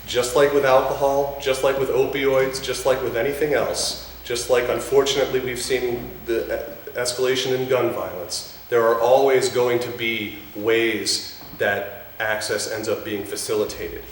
just like with alcohol, just like with opioids, just like with anything else, just like unfortunately we've seen the escalation in gun violence, there are always going to be ways that access ends up being facilitated.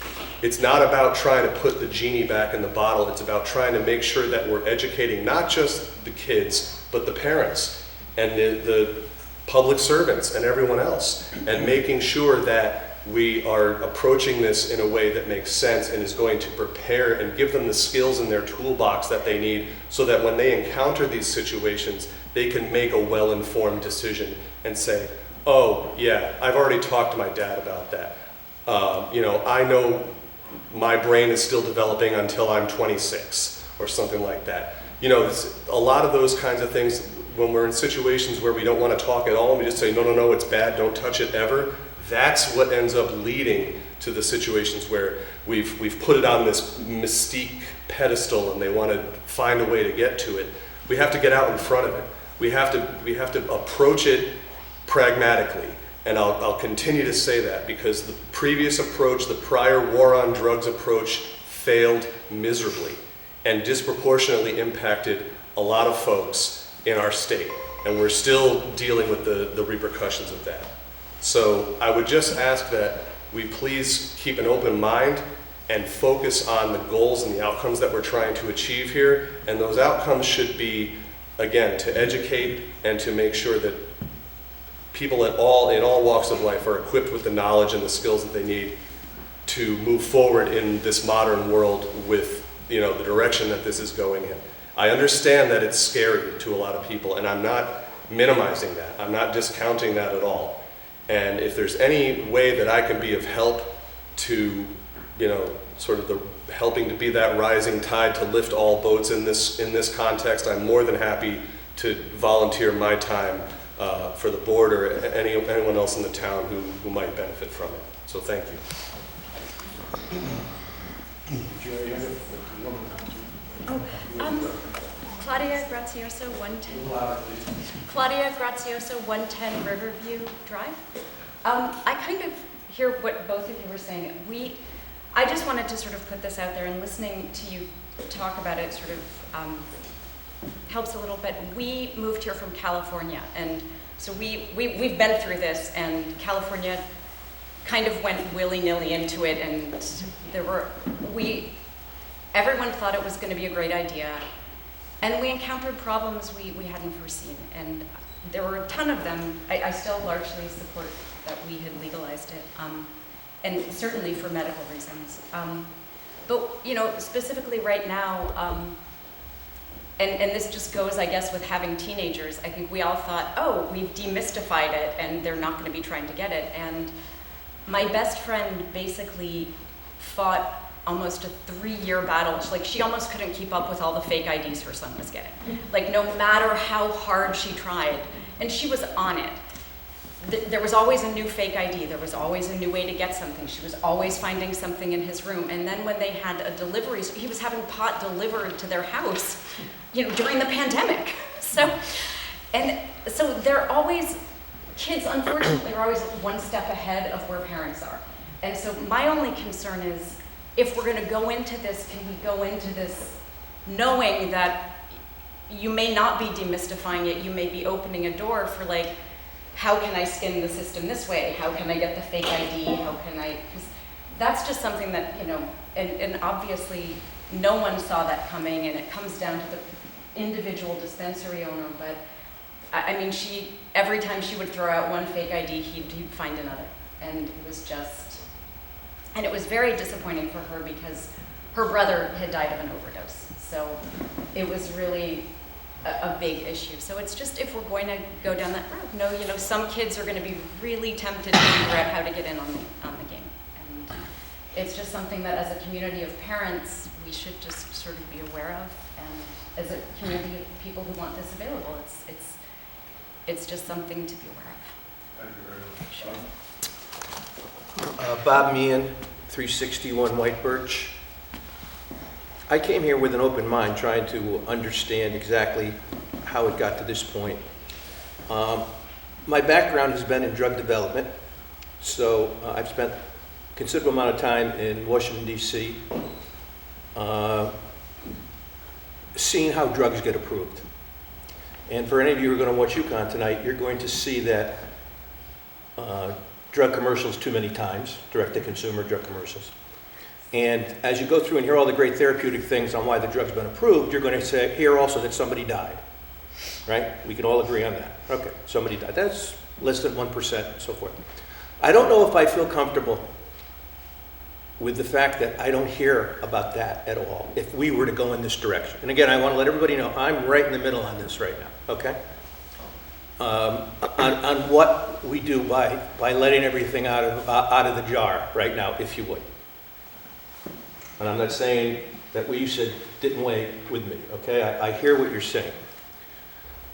It's not about trying to put the genie back in the bottle, it's about trying to make sure that we're educating not just the kids, but the parents and the public servants and everyone else, and making sure that we are approaching this in a way that makes sense and is going to prepare and give them the skills in their toolbox that they need so that when they encounter these situations, they can make a well-informed decision and say, oh yeah, I've already talked to my dad about that. I know my brain is still developing until I'm 26 or something like that. A lot of those kinds of things, when we're in situations where we don't want to talk at all, and we just say, no, it's bad, don't touch it ever, that's what ends up leading to the situations where we've put it on this mystique pedestal and they want to find a way to get to it. We have to get out in front of it. We have to approach it pragmatically. And I'll continue to say that because the previous approach, the prior war on drugs approach, failed miserably and disproportionately impacted a lot of folks in our state. And we're still dealing with the repercussions of that. So I would just ask that we please keep an open mind and focus on the goals and the outcomes that we're trying to achieve here. And those outcomes should be, again, to educate and to make sure that people in all walks of life are equipped with the knowledge and the skills that they need to move forward in this modern world with the direction that this is going in. I understand that it's scary to a lot of people, and I'm not minimizing that. I'm not discounting that at all. And if there's any way that I can be of help to, sort of helping to be that rising tide to lift all boats in this context, I'm more than happy to volunteer my time for the board or anyone else in the town who might benefit from it. So thank you. Claudia Grazioso, 110 Riverview Drive. I kind of hear what both of you were saying. I just wanted to sort of put this out there, and listening to you talk about it sort of helps a little bit. We moved here from California, and so we've been through this, and California kind of went willy-nilly into it, and everyone thought it was going to be a great idea. And we encountered problems we hadn't foreseen, and there were a ton of them. I still largely support that we had legalized it, and certainly for medical reasons. But specifically right now, and this just goes, I guess, with having teenagers. I think we all thought, oh, we've demystified it, and they're not going to be trying to get it. And my best friend basically fought almost a 3-year battle. She almost couldn't keep up with all the fake IDs her son was getting. No matter how hard she tried, and she was on it. There was always a new fake ID. There was always a new way to get something. She was always finding something in his room. And then when they had a delivery, he was having pot delivered to their house, during the pandemic. So they're always, kids unfortunately are always one step ahead of where parents are. And so my only concern is, if we're going to go into this, can we go into this knowing that you may not be demystifying it, you may be opening a door for how can I skin the system this way? How can I get the fake ID? Because that's just something that, and obviously no one saw that coming, and it comes down to the individual dispensary owner, but I mean, every time she would throw out one fake ID, he'd find another. And it was very disappointing for her because her brother had died of an overdose. So it was really a big issue. So it's just, if we're going to go down that road, some kids are going to be really tempted to figure out how to get in on the game. And it's just something that as a community of parents, we should just sort of be aware of. And as a community of people who want this available, it's just something to be aware of. Thank you very much. Bob Meehan, 361 White Birch. I came here with an open mind, trying to understand exactly how it got to this point. My background has been in drug development, so I've spent a considerable amount of time in Washington, D.C., seeing how drugs get approved. And for any of you who are going to watch UConn tonight, you're going to see that drug commercials too many times, direct-to-consumer drug commercials. And as you go through and hear all the great therapeutic things on why the drug's been approved, you're going to hear also that somebody died, right? We can all agree on that. Okay, somebody died. That's less than 1% and so forth. I don't know if I feel comfortable with the fact that I don't hear about that at all if we were to go in this direction. And again, I want to let everybody know I'm right in the middle on this right now, okay? On what we do by letting everything out of the jar right now, if you would. And I'm not saying that what you said didn't weigh with me, okay? I hear what you're saying.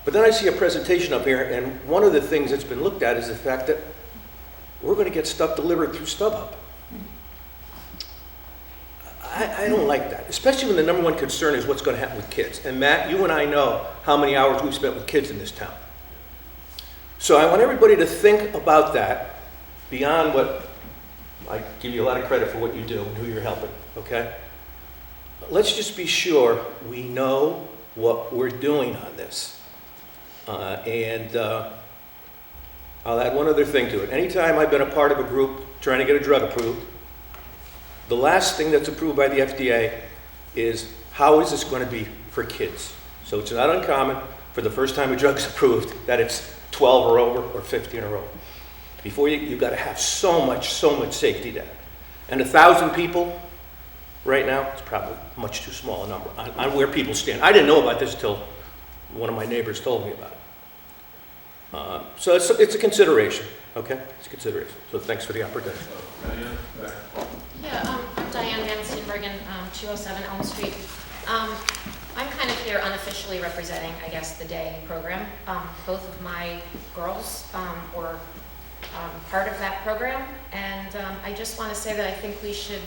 But then I see a presentation up here, and one of the things that's been looked at is the fact that we're going to get stuff delivered through StubHub. I don't like that, especially when the number one concern is what's going to happen with kids. And Matt, you and I know how many hours we've spent with kids in this town. So I want everybody to think about that beyond what, I give you a lot of credit for what you do and who you're helping, okay? Let's just be sure we know what we're doing on this. I'll add one other thing to it. Anytime I've been a part of a group trying to get a drug approved, the last thing that's approved by the FDA is how is this going to be for kids? So it's not uncommon for the first time a drug is approved that it's 12 or over or 15 or over. Before you've got to have so much safety data. And 1,000 people right now, it's probably much too small a number on where people stand. I didn't know about this until one of my neighbors told me about it. So it's a consideration, okay? It's a consideration. So thanks for the opportunity. Yeah, I'm Diane Van Steenbergen, 207 Elm Street. I'm kind of here unofficially representing, I guess, the day program. Both of my girls were part of that program, and I just want to say that I think we should,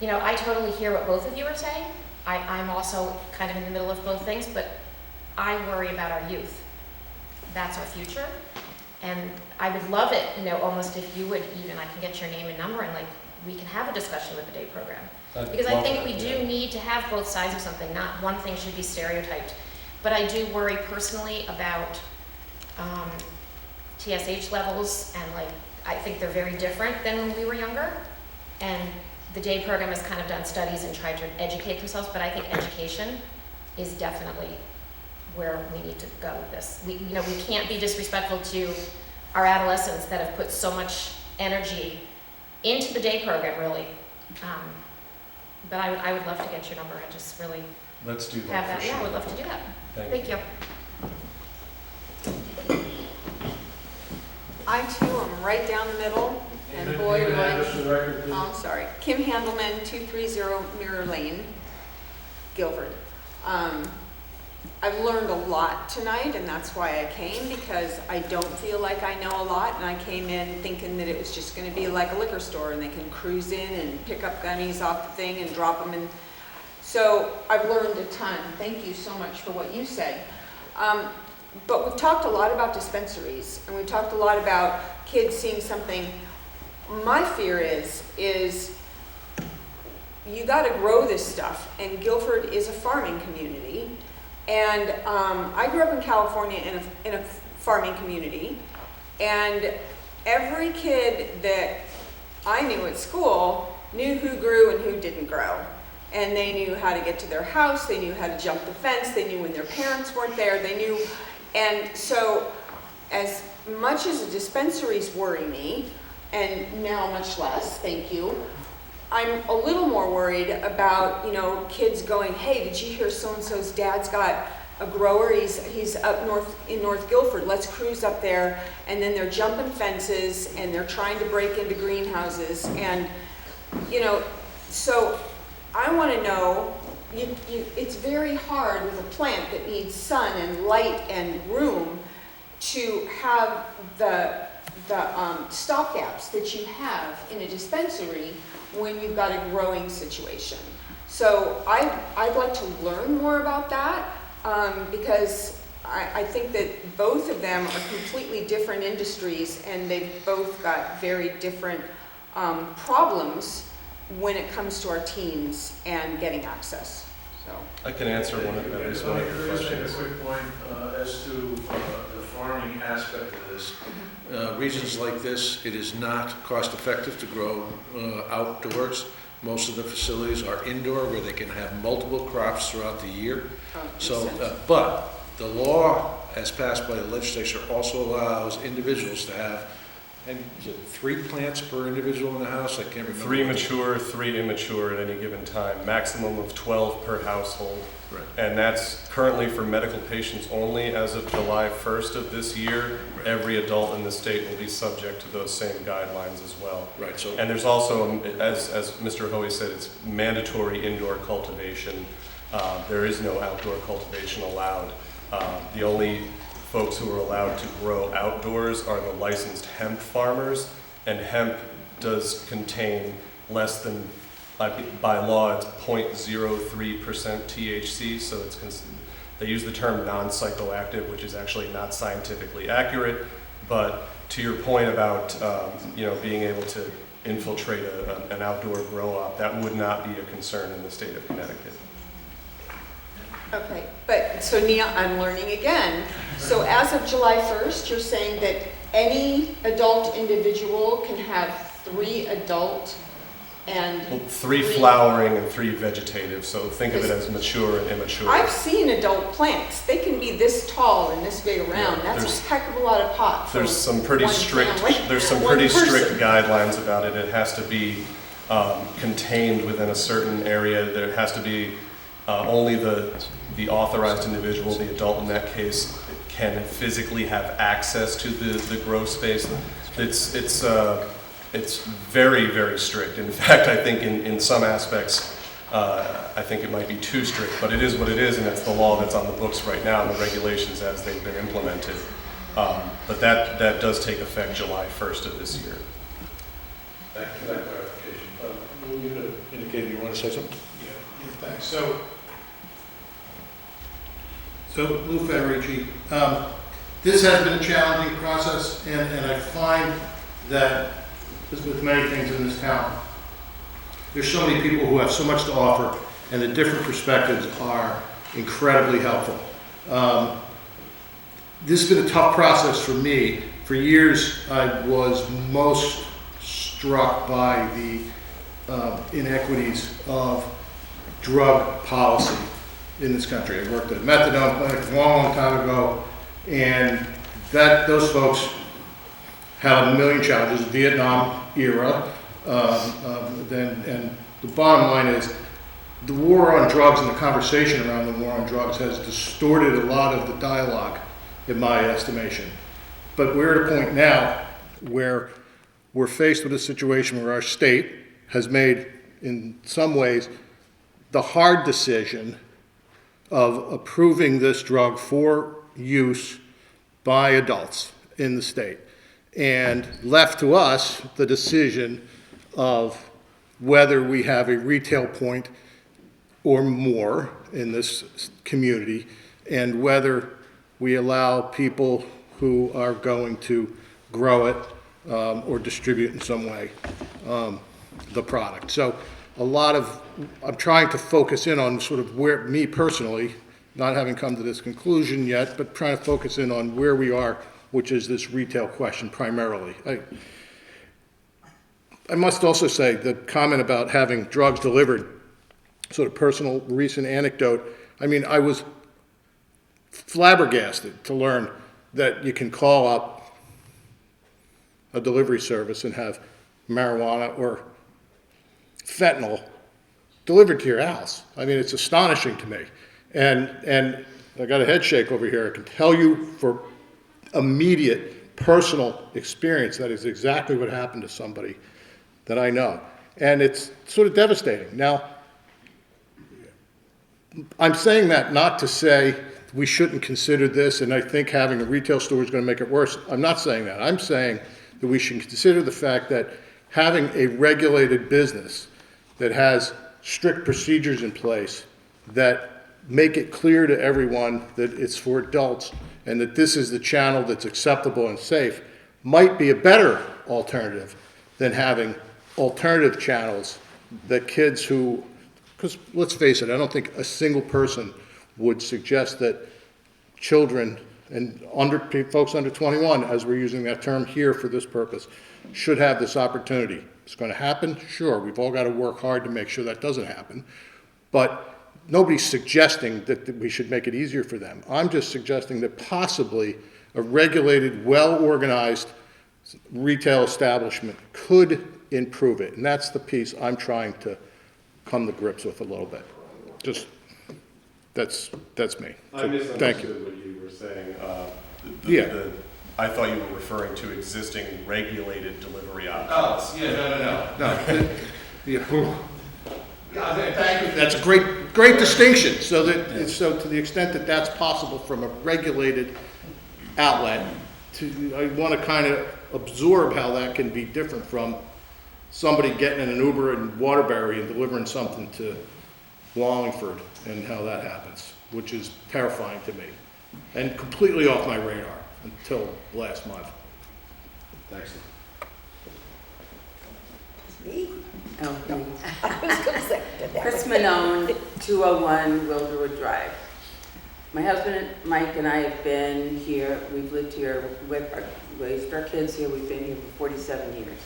you know, I totally hear what both of you are saying. I'm also kind of in the middle of both things, but I worry about our youth. That's our future. And I would love it, you know, almost if you would even, I can get your name and number and like, we can have a discussion with the day program. Because I think we do need to have both sides of something, not one thing should be stereotyped. But I do worry personally about TSH levels, and like, I think they're very different than when we were younger. And the day program has kind of done studies and tried to educate themselves, but I think education is definitely where we need to go with this. We can't be disrespectful to our adolescents that have put so much energy into the day program, really. But I would love to get your number and just really Let's do have that. Yeah, I would love to do that. Thank you. I too am right down the middle, and boy, I'm sorry. Kim Handelman, 230 Mirror Lane, Guilford. I've learned a lot tonight, and that's why I came, because I don't feel like I know a lot, and I came in thinking that it was just going to be like a liquor store, and they can cruise in and pick up gummies off the thing and drop them in. So I've learned a ton. Thank you so much for what you said. But we've talked a lot about dispensaries, and we've talked a lot about kids seeing something. My fear is you got to grow this stuff, and Guilford is a farming community. And I grew up in California in a farming community, and every kid that I knew at school knew who grew and who didn't grow. And they knew how to get to their house, they knew how to jump the fence, they knew when their parents weren't there, they knew. And so as much as the dispensaries worry me, and now much less, thank you, I'm a little more worried about, you know, kids going, hey, did you hear so-and-so's dad's got a grower, he's up north in North Guilford, let's cruise up there. And then they're jumping fences and they're trying to break into greenhouses. And, you know, so I want to know, it's very hard with a plant that needs sun and light and room to have the stopgaps that you have in a dispensary when you've got a growing situation. So I'd like to learn more about that, because I think that both of them are completely different industries, and they've both got very different problems when it comes to our teens and getting access, so. I can answer at least one of your Just make a questions. quick point as to the farming aspect of this. Regions like this, it is not cost effective to grow outdoors. Most of the facilities are indoor where they can have multiple crops throughout the year. So, but the law as passed by the legislature also allows individuals to have, and is it 3 plants per individual in the house? I can't remember. 3 mature, 3 immature at any given time, maximum of 12 per household. Right. And that's currently for medical patients only. As of July 1st of this year, every adult in the state will be subject to those same guidelines as well. Right. So, and there's also, as Mr. Hoey said, it's mandatory indoor cultivation. There is no outdoor cultivation allowed. The only folks who are allowed to grow outdoors are the licensed hemp farmers, and hemp does contain less than, by law, it's 0.03% THC, so they use the term non-psychoactive, which is actually not scientifically accurate, but to your point about being able to infiltrate an outdoor grow-op, that would not be a concern in the state of Connecticut. Okay, but, so Neil, I'm learning again. So as of July 1st, you're saying that any adult individual can have 3 adult and... Well, 3 flowering and 3 vegetative, so think of it as mature and immature. I've seen adult plants. They can be this tall and this big around. Yeah, that's a heck of a lot of pot for There's some pretty one strict, family, there's some one pretty strict person. guidelines about it. It has to be contained within a certain area. There has to be only the authorized individual, the adult in that case, can physically have access to the grow space. It's very, very strict. In fact, I think in some aspects, I think it might be too strict, but it is what it is, and it's the law that's on the books right now, and the regulations as they've been implemented. But that does take effect July 1st of this year. thank you for that clarification. You indicated you want to say something? Yeah, thanks. So Lou Federici, this has been a challenging process, and I find that, as with many things in this town, there's so many people who have so much to offer, and the different perspectives are incredibly helpful. This has been a tough process for me. For years, I was most struck by the inequities of drug policy in this country. I worked at a methadone clinic a long, long time ago, and those folks had a million challenges, Vietnam era, and the bottom line is the war on drugs and the conversation around the war on drugs has distorted a lot of the dialogue, in my estimation. But we're at a point now where we're faced with a situation where our state has made, in some ways, the hard decision of approving this drug for use by adults in the state, and left to us the decision of whether we have a retail point or more in this community, and whether we allow people who are going to grow it or distribute in some way the product. So I'm trying to focus in on sort of where, me personally, not having come to this conclusion yet, but trying to focus in on where we are, which is this retail question primarily. I must also say the comment about having drugs delivered, sort of personal recent anecdote, I mean, I was flabbergasted to learn that you can call up a delivery service and have marijuana or fentanyl delivered to your house. I mean, it's astonishing to me. And I got a head shake over here. I can tell you for immediate personal experience that is exactly what happened to somebody that I know. And it's sort of devastating. Now, I'm saying that not to say we shouldn't consider this, and I think having a retail store is going to make it worse. I'm not saying that. I'm saying that we should consider the fact that having a regulated business that has strict procedures in place that make it clear to everyone that it's for adults and that this is the channel that's acceptable and safe might be a better alternative than having alternative channels that kids who, because let's face it, I don't think a single person would suggest that children and folks under 21, as we're using that term here for this purpose, should have this opportunity. It's going to happen, sure. We've all got to work hard to make sure that doesn't happen. But nobody's suggesting that we should make it easier for them. I'm just suggesting that possibly a regulated, well-organized retail establishment could improve it. And that's the piece I'm trying to come to grips with a little bit. Just, that's me. I So, misunderstood thank you. what you were saying. Yeah. I thought you were referring to existing regulated delivery options. Oh, yeah, no. Yeah. Yeah, thank you. That's a great distinction. So to the extent that that's possible from a regulated outlet, I want to kind of absorb how that can be different from somebody getting in an Uber in Waterbury and delivering something to Wallingford and how that happens, which is terrifying to me and completely off my radar until last month. Thanks. Me? Oh, me. I was going to say. Chris Manone, 201 Wilderwood Drive. My husband Mike and I have been here, we've lived here, raised our kids here, we've been here for 47 years.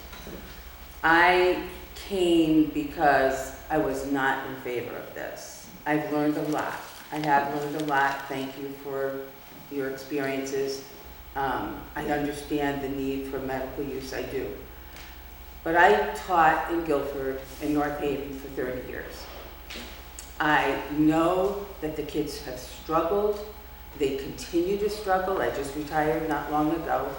I came because I was not in favor of this. I've learned a lot. I have learned a lot. Thank you for your experiences. I understand the need for medical use, I do. But I taught in Guilford and North Haven for 30 years. I know that the kids have struggled. They continue to struggle. I just retired not long ago.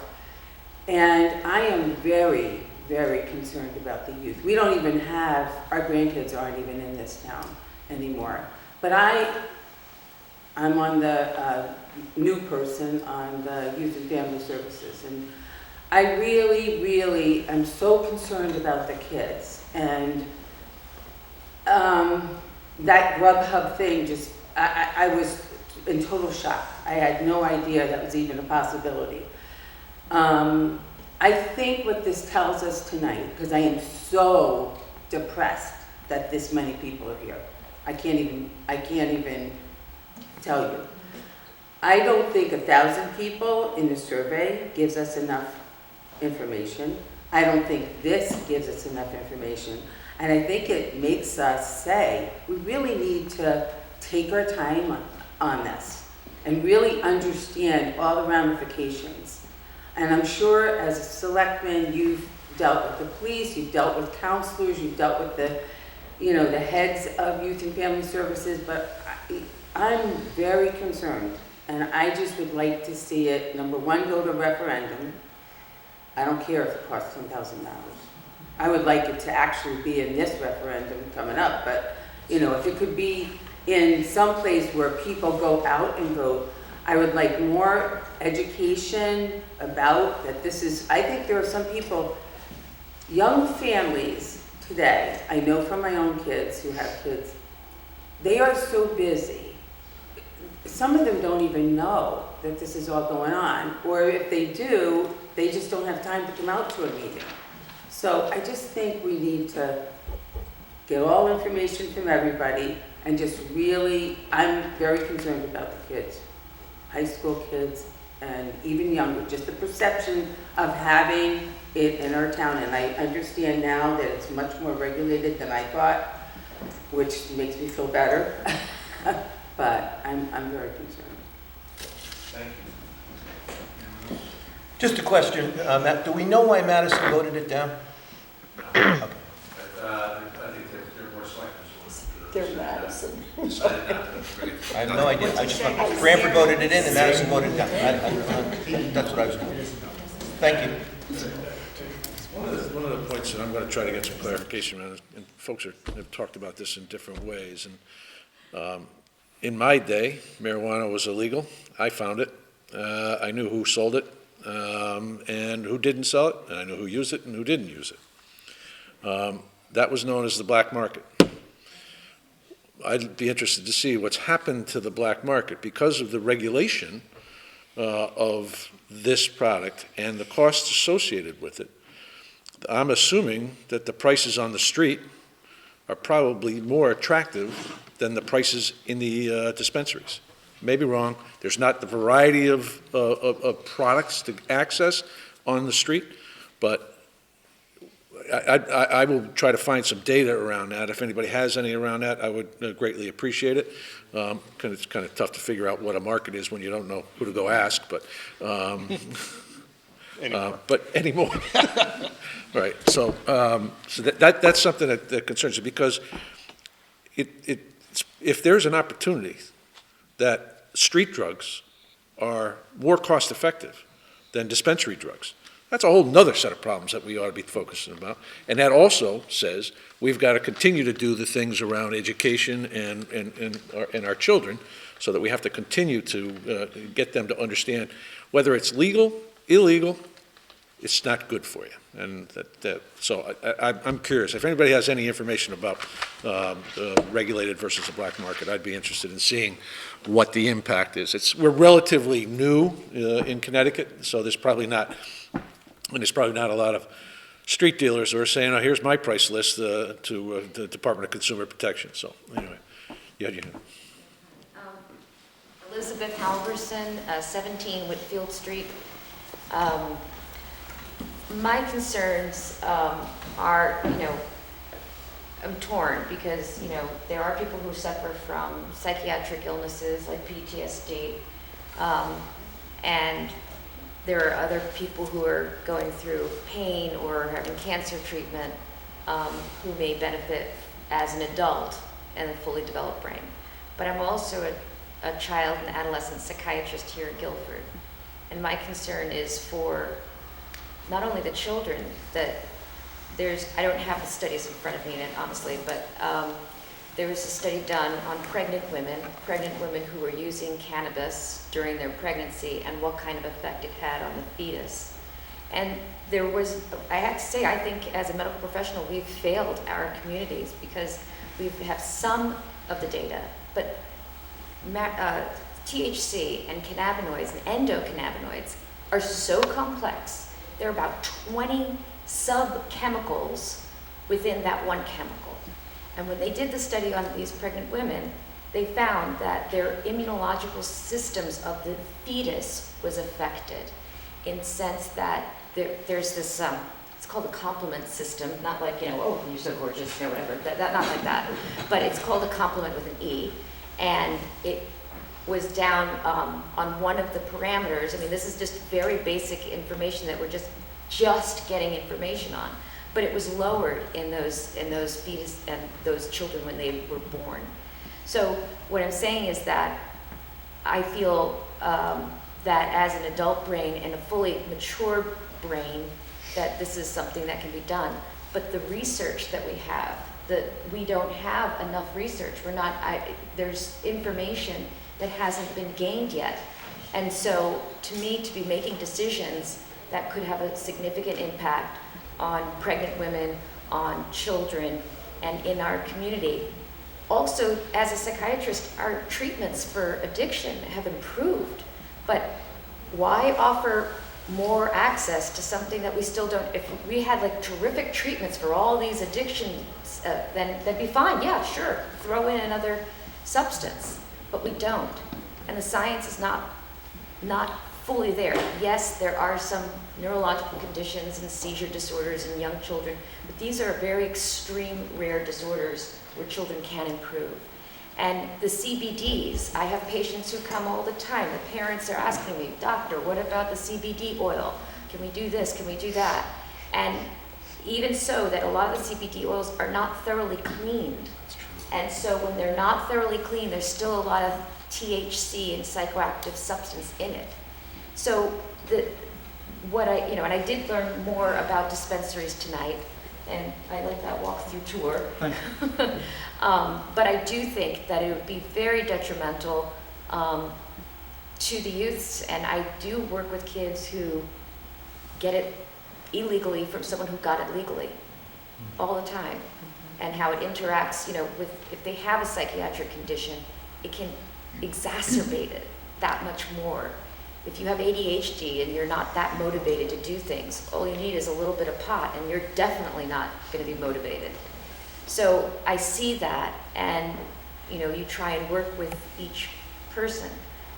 And I am very, very concerned about the youth. We don't even have, our grandkids aren't even in this town anymore. But I'm on the new person on the Youth and Family Services. And I really, really am so concerned about the kids. And that Grubhub thing just, I was in total shock. I had no idea that was even a possibility. I think what this tells us tonight, because I am so depressed that this many people are here. I can't even tell you. I don't think 1,000 people in the survey gives us enough information. I don't think this gives us enough information. And I think it makes us say, we really need to take our time on this and really understand all the ramifications. And I'm sure as a selectman, you've dealt with the police, you've dealt with counselors, you've dealt with the heads of youth and family services, but I'm very concerned. And I just would like to see it, number one, go to referendum. I don't care if it costs $10,000. I would like it to actually be in this referendum coming up, but if it could be in some place where people go out and vote, I would like more education about that this is, I think there are some people, young families today, I know from my own kids who have kids, they are so busy. Some of them don't even know that this is all going on, or if they do, they just don't have time to come out to a meeting. So I just think we need to get all information from everybody and just really, I'm very concerned about the kids, high school kids and even younger, just the perception of having it in our town. And I understand now that it's much more regulated than I thought, which makes me feel better. But I'm very concerned. Thank you. Just a question, Matt, do we know why Madison voted it down? Okay. I think they're more selectors. They're Madison. Decided not to bring it. I have no idea. I just thought Branford voted it in and Madison voted it down. That's what I was doing. Thank you. One of the points that I'm going to try to get some clarification on, and folks have talked about this in different ways, and in my day, marijuana was illegal. I found it. I knew who sold it and who didn't sell it, and I knew who used it and who didn't use it. That was known as the black market. I'd be interested to see what's happened to the black market because of the regulation of this product and the costs associated with it. I'm assuming that the prices on the street are probably more attractive than the prices in the dispensaries. Maybe wrong. There's not the variety of products to access on the street, but I will try to find some data around that. If anybody has any around that, I would greatly appreciate it. It's kind of tough to figure out what a market is when you don't know who to go ask, but anymore. Right. So that's something that concerns me because if there's an opportunity that street drugs are more cost effective than dispensary drugs, that's a whole nother set of problems that we ought to be focusing about. And that also says we've got to continue to do the things around education and our children so that we have to continue to get them to understand whether it's legal, illegal, it's not good for you. And so I'm curious. If anybody has any information about the regulated versus the black market, I'd be interested in seeing what the impact is. We're relatively new in Connecticut, so there's probably not a lot of street dealers who are saying, "Oh, here's my price list" to the Department of Consumer Protection. So anyway, yeah. Elizabeth Halverson, 17 Whitfield Street. My concerns are, I'm torn because, there are people who suffer from psychiatric illnesses like PTSD, and there are other people who are going through pain or having cancer treatment who may benefit as an adult and a fully developed brain. But I'm also a child and adolescent psychiatrist here in Guilford, and my concern is for not only the children, that I don't have the studies in front of me, honestly, but there was a study done on pregnant women who were using cannabis during their pregnancy and what kind of effect it had on the fetus. And I have to say, I think as a medical professional, we've failed our communities because we have some of the data, but THC and cannabinoids and endocannabinoids are so complex. There are about 20 sub-chemicals within that one chemical. And when they did the study on these pregnant women, they found that their immunological systems of the fetus was affected in the sense that there's this, it's called a complement system, not like, oh, you're so gorgeous, whatever, not like that. But it's called a complement with an E. And it was down on one of the parameters. I mean, this is just very basic information that we're just getting information on, but it was lowered in those fetus and those children when they were born. So what I'm saying is that I feel that as an adult brain and a fully mature brain, that this is something that can be done. But the research that we have, we don't have enough research. There's information that hasn't been gained yet. And so to me, to be making decisions that could have a significant impact on pregnant women, on children, and in our community. Also, as a psychiatrist, our treatments for addiction have improved, but why offer more access to something that we still don't? If we had terrific treatments for all these addictions, then that'd be fine. Yeah, sure, throw in another substance. But we don't, and the science is not fully there. Yes, there are some neurological conditions and seizure disorders in young children, but these are very extreme, rare disorders where children can improve. And the CBDs, I have patients who come all the time. The parents are asking me, "Doctor, what about the CBD oil? Can we do this? Can we do that?" And even so, that a lot of the CBD oils are not thoroughly cleaned. And so when they're not thoroughly clean, there's still a lot of THC and psychoactive substance in it. So and I did learn more about dispensaries tonight, and I like that walk-through tour. But I do think that it would be very detrimental to the youths, and I do work with kids who get it illegally from someone who got it legally all the time. and how it interacts, with, if they have a psychiatric condition, it can exacerbate it that much more. If you have ADHD and you're not that motivated to do things, all you need is a little bit of pot and you're definitely not going to be motivated. So I see that, and you try and work with each person,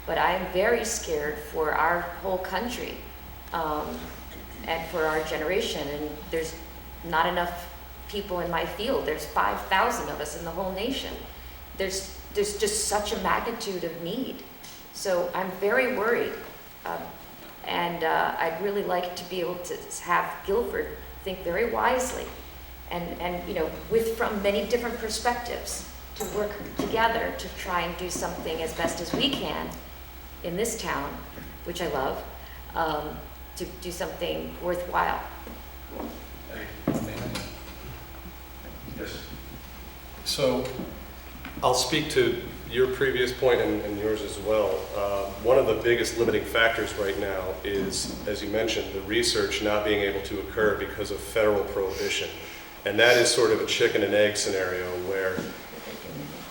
but I'm very scared for our whole country and for our generation, and there's not enough people in my field. There's 5,000 of us in the whole nation. There's just such a magnitude of need. So I'm very worried. And I'd really like to be able to have Guilford think very wisely and with from many different perspectives to work together to try and do something as best as we can in this town, which I love, to do something worthwhile. Yes. So I'll speak to your previous point and yours as well. One of the biggest limiting factors right now is, as you mentioned, the research not being able to occur because of federal prohibition. And that is sort of a chicken and egg scenario where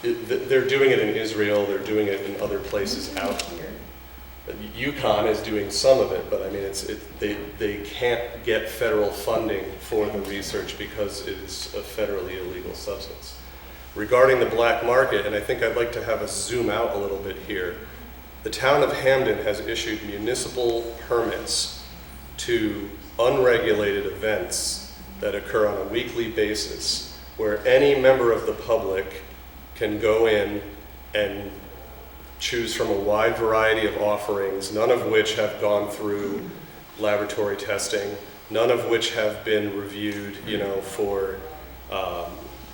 they're doing it in Israel, they're doing it in other places out here. UConn is doing some of it, but I mean, they can't get federal funding for the research because it is a federally illegal substance. Regarding the black market, and I think I'd like to have us zoom out a little bit here, the town of Hamden has issued municipal permits to unregulated events that occur on a weekly basis, where any member of the public can go in and choose from a wide variety of offerings, none of which have gone through laboratory testing, none of which have been reviewed, for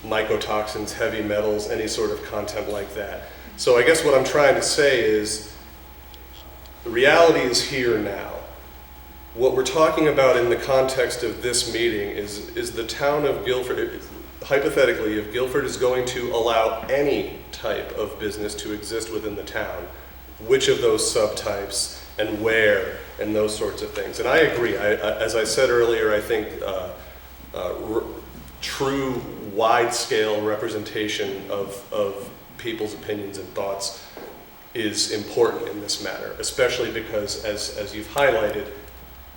mycotoxins, heavy metals, any sort of content like that. So I guess what I'm trying to say is the reality is here now. What we're talking about in the context of this meeting is the town of Guilford, hypothetically, if Guilford is going to allow any type of business to exist within the town, which of those subtypes and where and those sorts of things. And I agree. As I said earlier, I think true wide-scale representation of people's opinions and thoughts is important in this matter, especially because, as you've highlighted,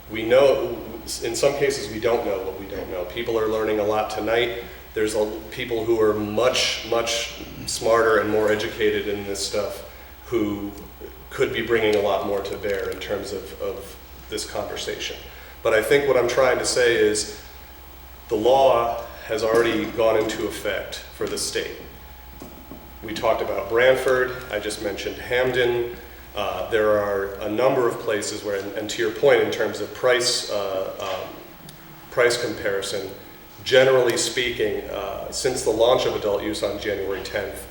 we know, in some cases, we don't know what we don't know. People are learning a lot tonight. There's people who are much, much smarter and more educated in this stuff who could be bringing a lot more to bear in terms of this conversation. But I think what I'm trying to say is the law has already gone into effect for the state. We talked about Branford, I just mentioned Hamden. There are a number of places where, and to your point in terms of price comparison, generally speaking, since the launch of adult use on January 10th,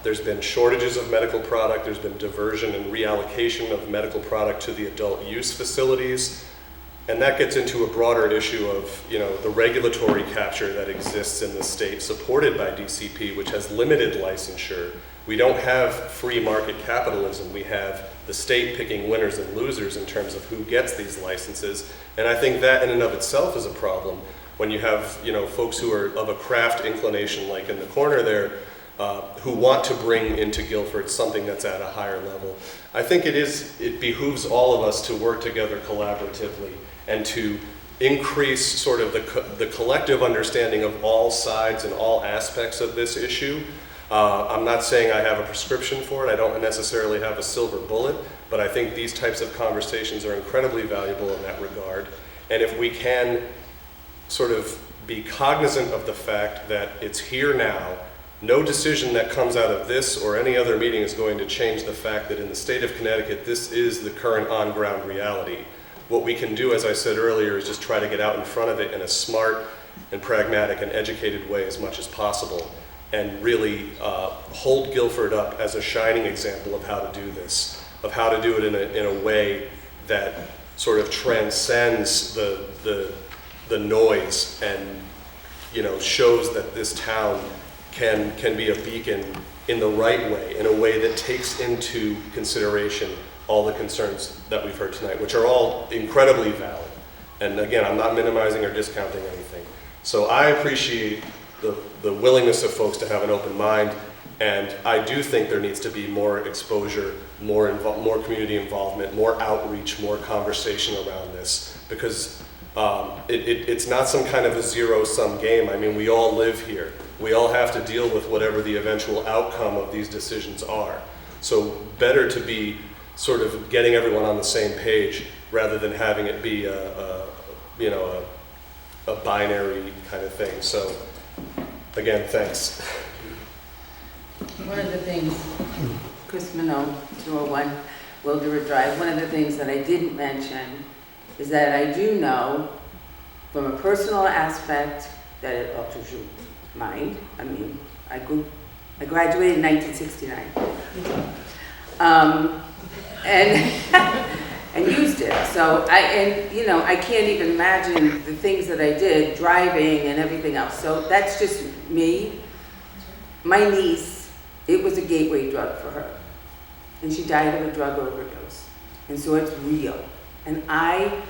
there's been shortages of medical product, there's been diversion and reallocation of medical product to the adult use facilities, and that gets into a broader issue of, the regulatory capture that exists in the state supported by DCP, which has limited licensure. We don't have free market capitalism. We have the state picking winners and losers in terms of who gets these licenses, and I think that in and of itself is a problem. When you have, folks who are of a craft inclination, like in the corner there, who want to bring into Guilford something that's at a higher level. I think it behooves all of us to work together collaboratively and to increase sort of the collective understanding of all sides and all aspects of this issue. I'm not saying I have a prescription for it. I don't necessarily have a silver bullet, but I think these types of conversations are incredibly valuable in that regard. And if we can sort of be cognizant of the fact that it's here now, no decision that comes out of this or any other meeting is going to change the fact that in the state of Connecticut, this is the current on-ground reality. What we can do, as I said earlier, is just try to get out in front of it in a smart and pragmatic and educated way as much as possible, and really hold Guilford up as a shining example of how to do this, of how to do it in a way that sort of transcends the noise and shows that this town can be a beacon in the right way, in a way that takes into consideration all the concerns that we've heard tonight, which are all incredibly valid. And again, I'm not minimizing or discounting anything. So I appreciate the the willingness of folks to have an open mind. And I do think there needs to be more exposure, more community involvement, more outreach, more conversation around this, because it's not some kind of a zero-sum game. I mean, we all live here. We all have to deal with whatever the eventual outcome of these decisions are. So better to be sort of getting everyone on the same page rather than having it be a binary kind of thing. So again, thanks. One of the things, Chris Minot, 201 Wilderer Drive, one of the things that I didn't mention is that I do know from a personal aspect that it alters your mind. I mean, I graduated in 1969. And used it. So I can't even imagine the things that I did, driving and everything else. So that's just me. My niece, it was a gateway drug for her. And she died of a drug overdose. And so it's real. And I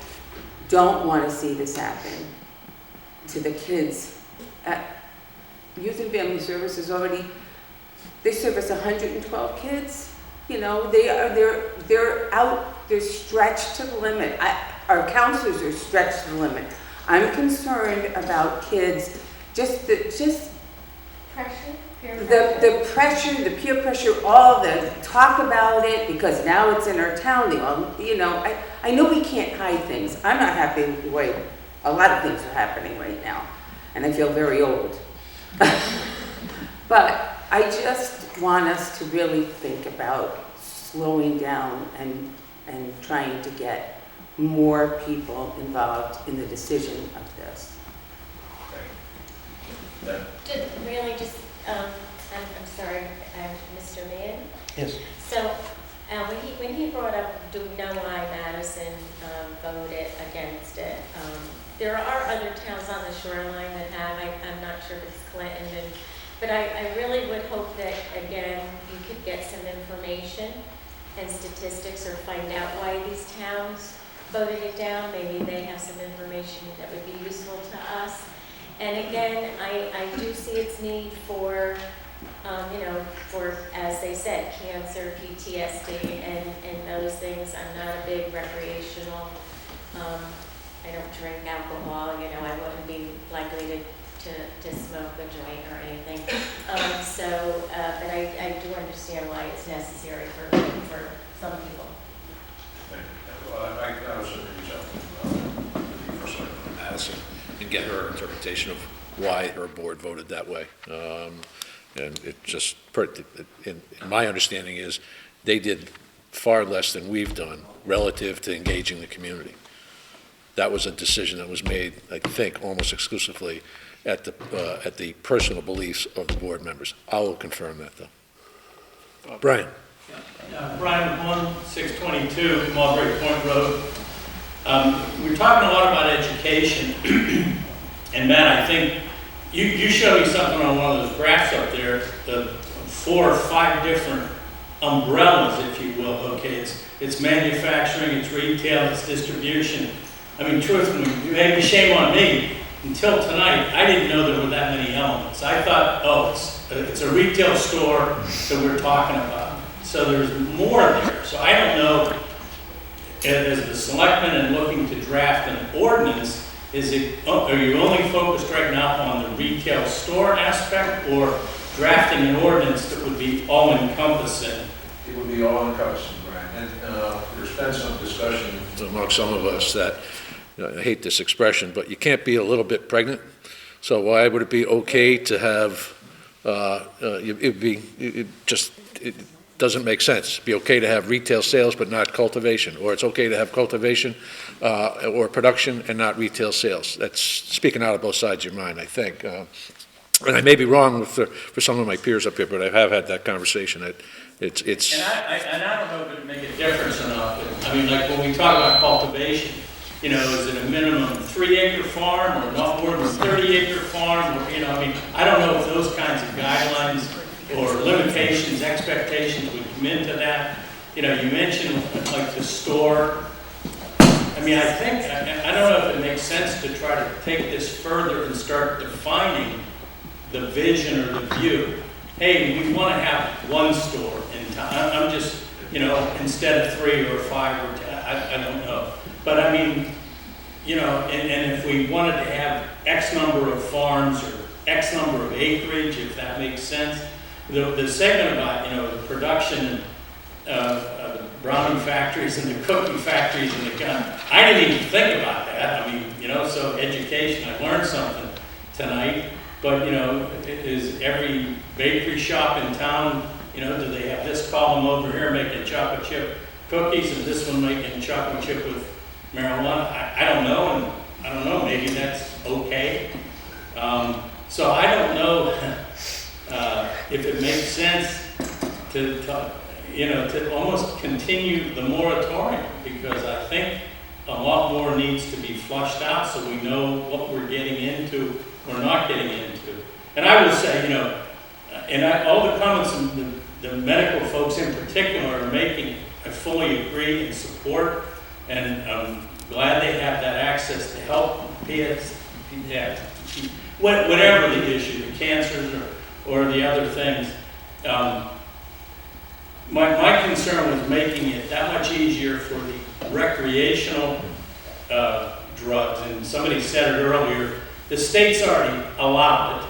don't want to see this happen to the kids. Youth and Family Services already, they service 112 kids. You know, they're out, they're stretched to the limit. Our counselors are stretched to the limit. I'm concerned about kids, the pressure, the peer pressure, all the talk about it, because now it's in our town. I know we can't hide things. I'm not happy with the way a lot of things are happening right now, and I feel very old. But I just want us to really think about slowing down and trying to get more people involved in the decision of this. I'm sorry, Mr. Mann? Yes. So, when he brought up, do we know why Madison voted against it? There are other towns on the shoreline that have, I'm not sure if it's Clinton, but I really would hope that, again, you could get some information and statistics or find out why these towns voted it down. Maybe they have some information that would be useful to us. And again, I do see its need for, for, as they said, cancer, PTSD, and those things. I'm not a big recreational, I don't drink alcohol, I wouldn't be likely to smoke a joint or anything. But I do understand why it's necessary for some people. Thank you. Well, I was going to reach out to the Selectman Madison and get her interpretation of why her board voted that way. And it just, in my understanding is, they did far less than we've done relative to engaging the community. That was a decision that was made, I think, almost exclusively at the personal beliefs of the board members. I will confirm that, though. Brian. Brian McClung, 622 Mulberry Point Road. We're talking a lot about education, and Matt, I think you showed me something on one of those graphs up there, the 4 or 5 different umbrellas, if you will. Okay, it's manufacturing, it's retail, it's distribution. I mean, truthfully, maybe shame on me. Until tonight, I didn't know there were that many elements. I thought, it's a retail store that we're talking about. So there's more there. So I don't know, as the selectman and looking to draft an ordinance, are you only focused right now on the retail store aspect, or drafting an ordinance that would be all-encompassing? It would be all-encompassing, Brian. And there's been some discussion among some of us that, I hate this expression, but you can't be a little bit pregnant. So why would it be okay to have, it doesn't make sense. It'd be okay to have retail sales but not cultivation, or it's okay to have cultivation or production and not retail sales. That's speaking out of both sides of your mind, I think. And I may be wrong for some of my peers up here, but I have had that conversation. It's. And I don't know if it'd make a difference or not. But, I mean, like when we talk about cultivation, is it a minimum 3-acre farm or not more than 30-acre farm? Or, I don't know if those kinds of guidelines or limitations, expectations would come into that. You mentioned like the store. I mean, I think, I don't know if it makes sense to try to take this further and start defining the vision or the view. Hey, we want to have one store in town. I'm just, you know, instead of 3 or 5 or 10, I don't know. But I mean, you know, and if we wanted to have X number of farms or X number of acreage, if that makes sense. The segment about, you know, the production of the brownie factories and the cookie factories and the gun, I didn't even think about that. I mean, you know, so education, I learned something tonight. But, you know, is every bakery shop in town, you know, do they have this column over here making chocolate chip cookies and this one making chocolate chip with marijuana? I don't know, and I don't know, maybe that's okay. So I don't know if it makes sense to you know, to almost continue the moratorium, because I think a lot more needs to be flushed out so we know what we're getting into or not getting into. And I will say, you know, and all the comments the medical folks in particular are making, I fully agree and support, and I'm glad they have that access to help whatever the issue, the cancers or the other things. My concern was making it that much easier for the recreational drugs, and somebody said it earlier, the state's already allowed it.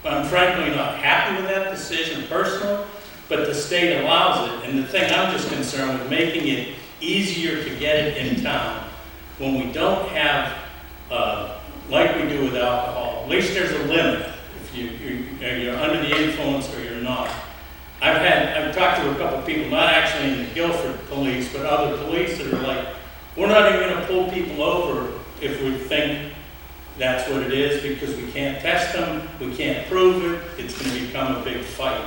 I'm frankly not happy with that decision personally, but the state allows it, and the thing I'm just concerned with, making it easier to get it in town when we don't have, like we do with alcohol. At least there's a limit if you're under the influence or you're not. I've talked to a couple of people, not actually in the Guilford police, but other police that are like, we're not even going to pull people over if we think that's what it is, because we can't test them, we can't prove it, it's going to become a big fight.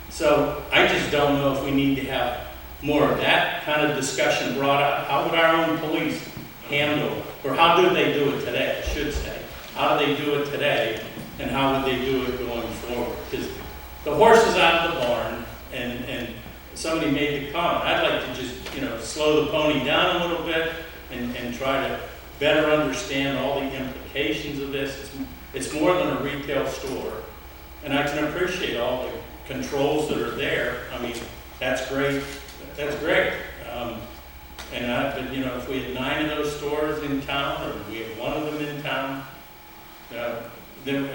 So I just don't know if we need to have more of that kind of discussion brought up. How would our own police handle, or how do they do it today, I should say. How do they do it today, and how would they do it going forward? Because the horse is out of the barn, and somebody made the comment. I'd like to just, you know, slow the pony down a little bit and try to better understand all the implications of this. It's more than a retail store, and I can appreciate all the controls that are there. I mean, that's great. That's great. But you know, if we had 9 of those stores in town, or we had 1 of them in town, then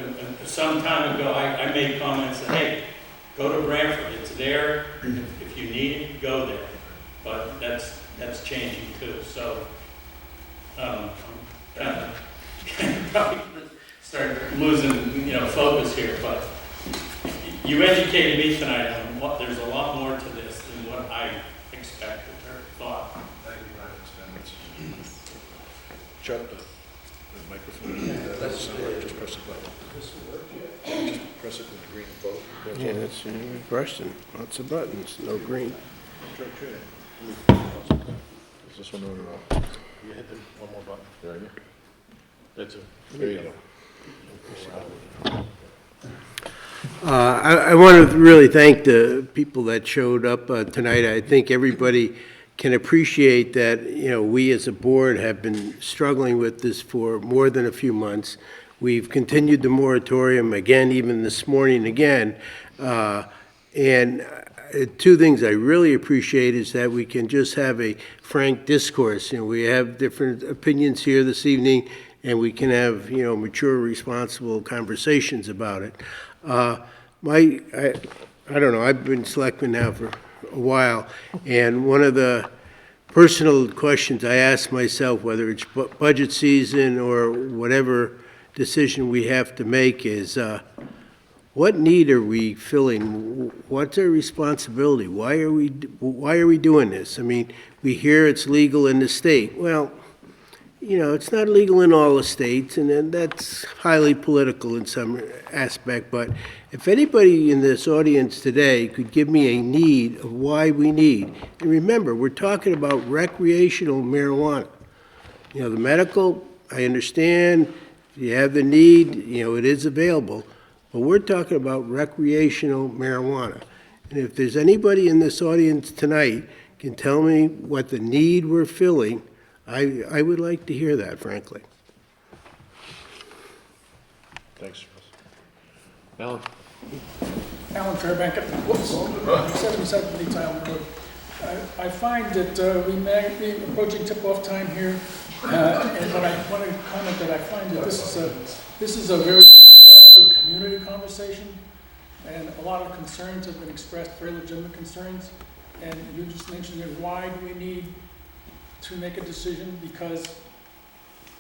some time ago I made comments that, hey, go to Brantford. It's there. If you need it, go there. But that's changing too. So I'm probably start losing, you know, focus here. But you educated me tonight on what there's a lot more to this than what I expected or thought. Thank you, Brian. Shut the microphone. That's just press the button. Just press it with the green vote. Yeah, that's a good question. Lots of buttons, no green. Is this one on or off? You hit the one more button. There you go. That's it. There you go. I want to really thank the people that showed up tonight. I think everybody can appreciate that, you know, we as a board have been struggling with this for more than a few months. We've continued the moratorium again, even this morning again. And 2 things I really appreciate is that we can just have a frank discourse. You know, we have different opinions here this evening, and we can have, you know, mature, responsible conversations about it. I don't know, I've been selectman now for a while, and one of the personal questions I ask myself, whether it's budget season or whatever decision we have to make, is what need are we filling? What's our responsibility? Why are we doing this? I mean, we hear it's legal in the state. Well, you know, it's not legal in all the states, and then that's highly political in some aspect. But if anybody in this audience today could give me a need of why we need, and remember, we're talking about recreational marijuana. You know, the medical, I understand, if you have the need, you know, it is available. But we're talking about recreational marijuana. And if there's anybody in this audience tonight can tell me what the need we're filling, I would like to hear that, frankly. Thanks, Alan? Alan Fairbank, whoops, 77 Leeds Island Road. I find that we may be approaching tip-off time here, and what I want to comment that I find that this is a very good start to a community conversation, and a lot of concerns have been expressed, very legitimate concerns, and you just mentioned it. Why do we need to make a decision? Because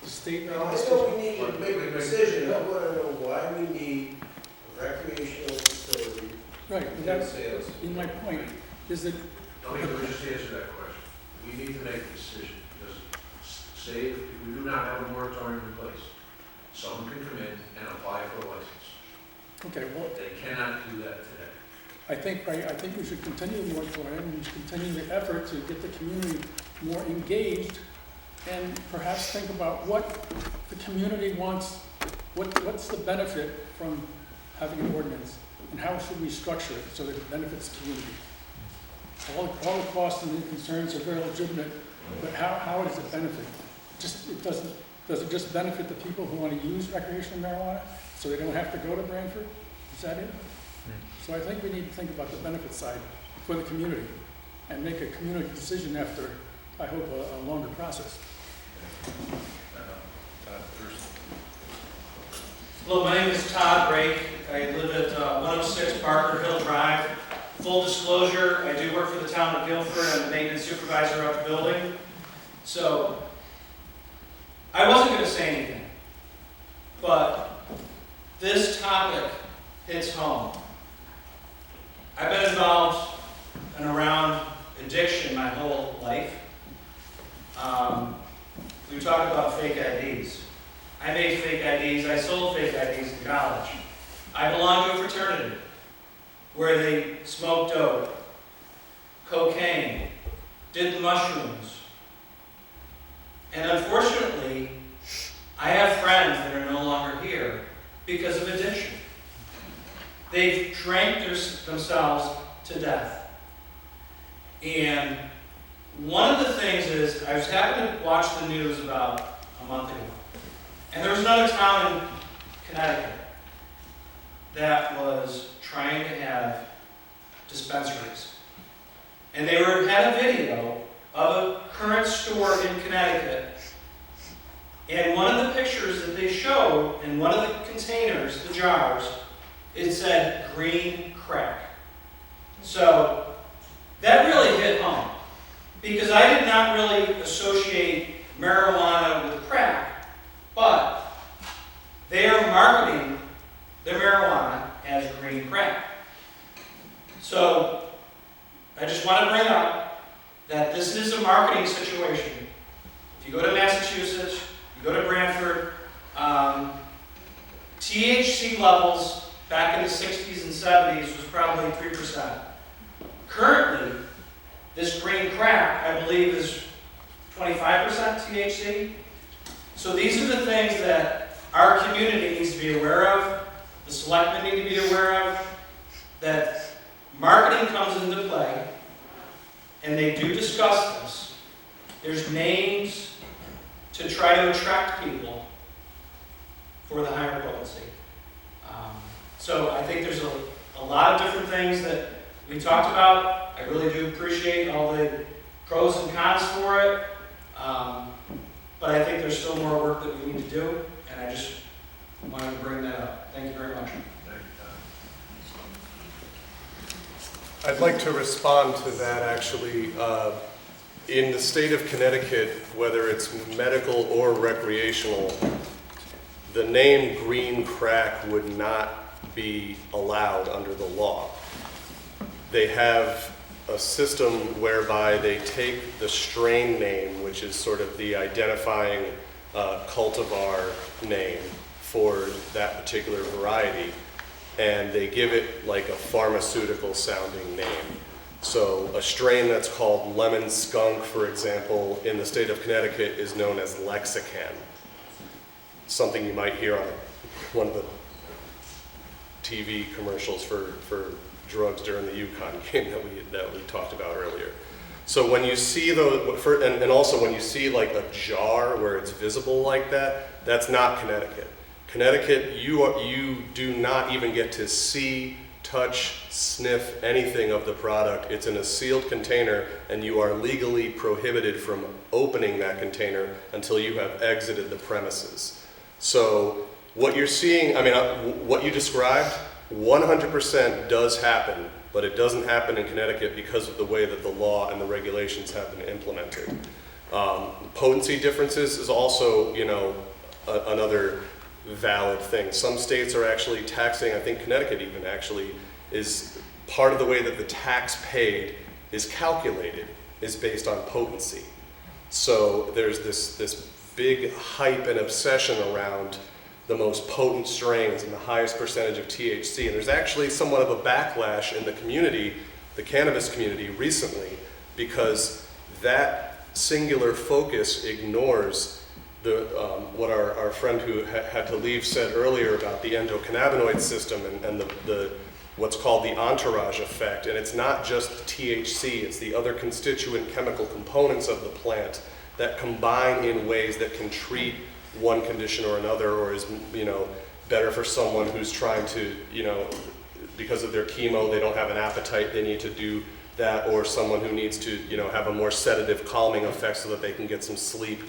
the state made a decision. I know we need to make a decision. I want to know why we need a recreational facility. Right, and that's in my point, is that. Let me just answer that question. We need to make a decision, because say if we do not have a moratorium in place, someone can come in and apply for a license. Okay, well. They cannot do that today. I think we should continue the moratorium, we should continue the effort to get the community more engaged, and perhaps think about what the community wants, what's the benefit from having an ordinance, and how should we structure it so that it benefits the community. All the costs and the concerns are very legitimate, but how does it benefit? Does it just benefit the people who want to use recreational marijuana so they don't have to go to Branford? Is that it? So I think we need to think about the benefit side for the community and make a community decision after, I hope, a longer process. Hello, my name is Todd Rake. I live at 106 Barker Hill Drive. Full disclosure, I do work for the town of Guilford. I'm the maintenance supervisor of the building. So, I wasn't going to say anything, but this topic hits home. I've been involved and around addiction my whole life. We talk about fake IDs. I made fake IDs, I sold fake IDs in college. I belonged to a fraternity where they smoked dope, cocaine, did mushrooms. And unfortunately, I have friends that are no longer here because of addiction. They've drank themselves to death. And one of the things is, I was happening to watch the news about a month ago, and there was another town in Connecticut that was trying to have dispensaries. And they had a video of a current store in Connecticut. And one of the pictures that they showed in one of the containers, the jars, it said green crack. So that really hit home, because I did not really associate marijuana with crack, but they are marketing their marijuana as green crack. So I just want to bring up that this is a marketing situation. If you go to Massachusetts, you go to Branford, THC levels back in the 60s and 70s was probably 3%. Currently, this green crack, I believe, is 25% THC. So these are the things that our community needs to be aware of, the selectmen need to be aware of, that marketing comes into play, and they do discuss this. There's names to try to attract people for the higher potency. So I think there's a lot of different things that we talked about. I really do appreciate all the pros and cons for it. But I think there's still more work that we need to do, and I just wanted to bring that up. Thank you very much. I'd like to respond to that actually. In the state of Connecticut, whether it's medical or recreational, the name green crack would not be allowed under the law. They have a system whereby they take the strain name, which is sort of the identifying cultivar name for that particular variety, and they give it like a pharmaceutical sounding name. So a strain that's called lemon skunk, for example, in the state of Connecticut is known as Lexicon. Something you might hear on one of the TV commercials for drugs during the Yukon game that we talked about earlier. So when you see those, and also when you see like a jar where it's visible like that, that's not Connecticut. Connecticut, you do not even get to see, touch, sniff anything of the product. It's in a sealed container, and you are legally prohibited from opening that container until you have exited the premises. So what you're seeing, I mean, what you described, 100% does happen, but it doesn't happen in Connecticut because of the way that the law and the regulations have been implemented. Potency differences is also, you know, another valid thing. Some states are actually taxing, I think Connecticut even actually is part of the way that the tax paid is calculated is based on potency. So there's this big hype and obsession around the most potent strains and the highest percentage of THC. And there's actually somewhat of a backlash in the community, the cannabis community recently, because that singular focus ignores what our friend who had to leave said earlier about the endocannabinoid system and the what's called the entourage effect. And it's not just THC, it's the other constituent chemical components of the plant that combine in ways that can treat one condition or another, or is, you know, better for someone who's trying to, you know, because of their chemo, they don't have an appetite, they need to do that, or someone who needs to, you know, have a more sedative, calming effect so that they can get some sleep,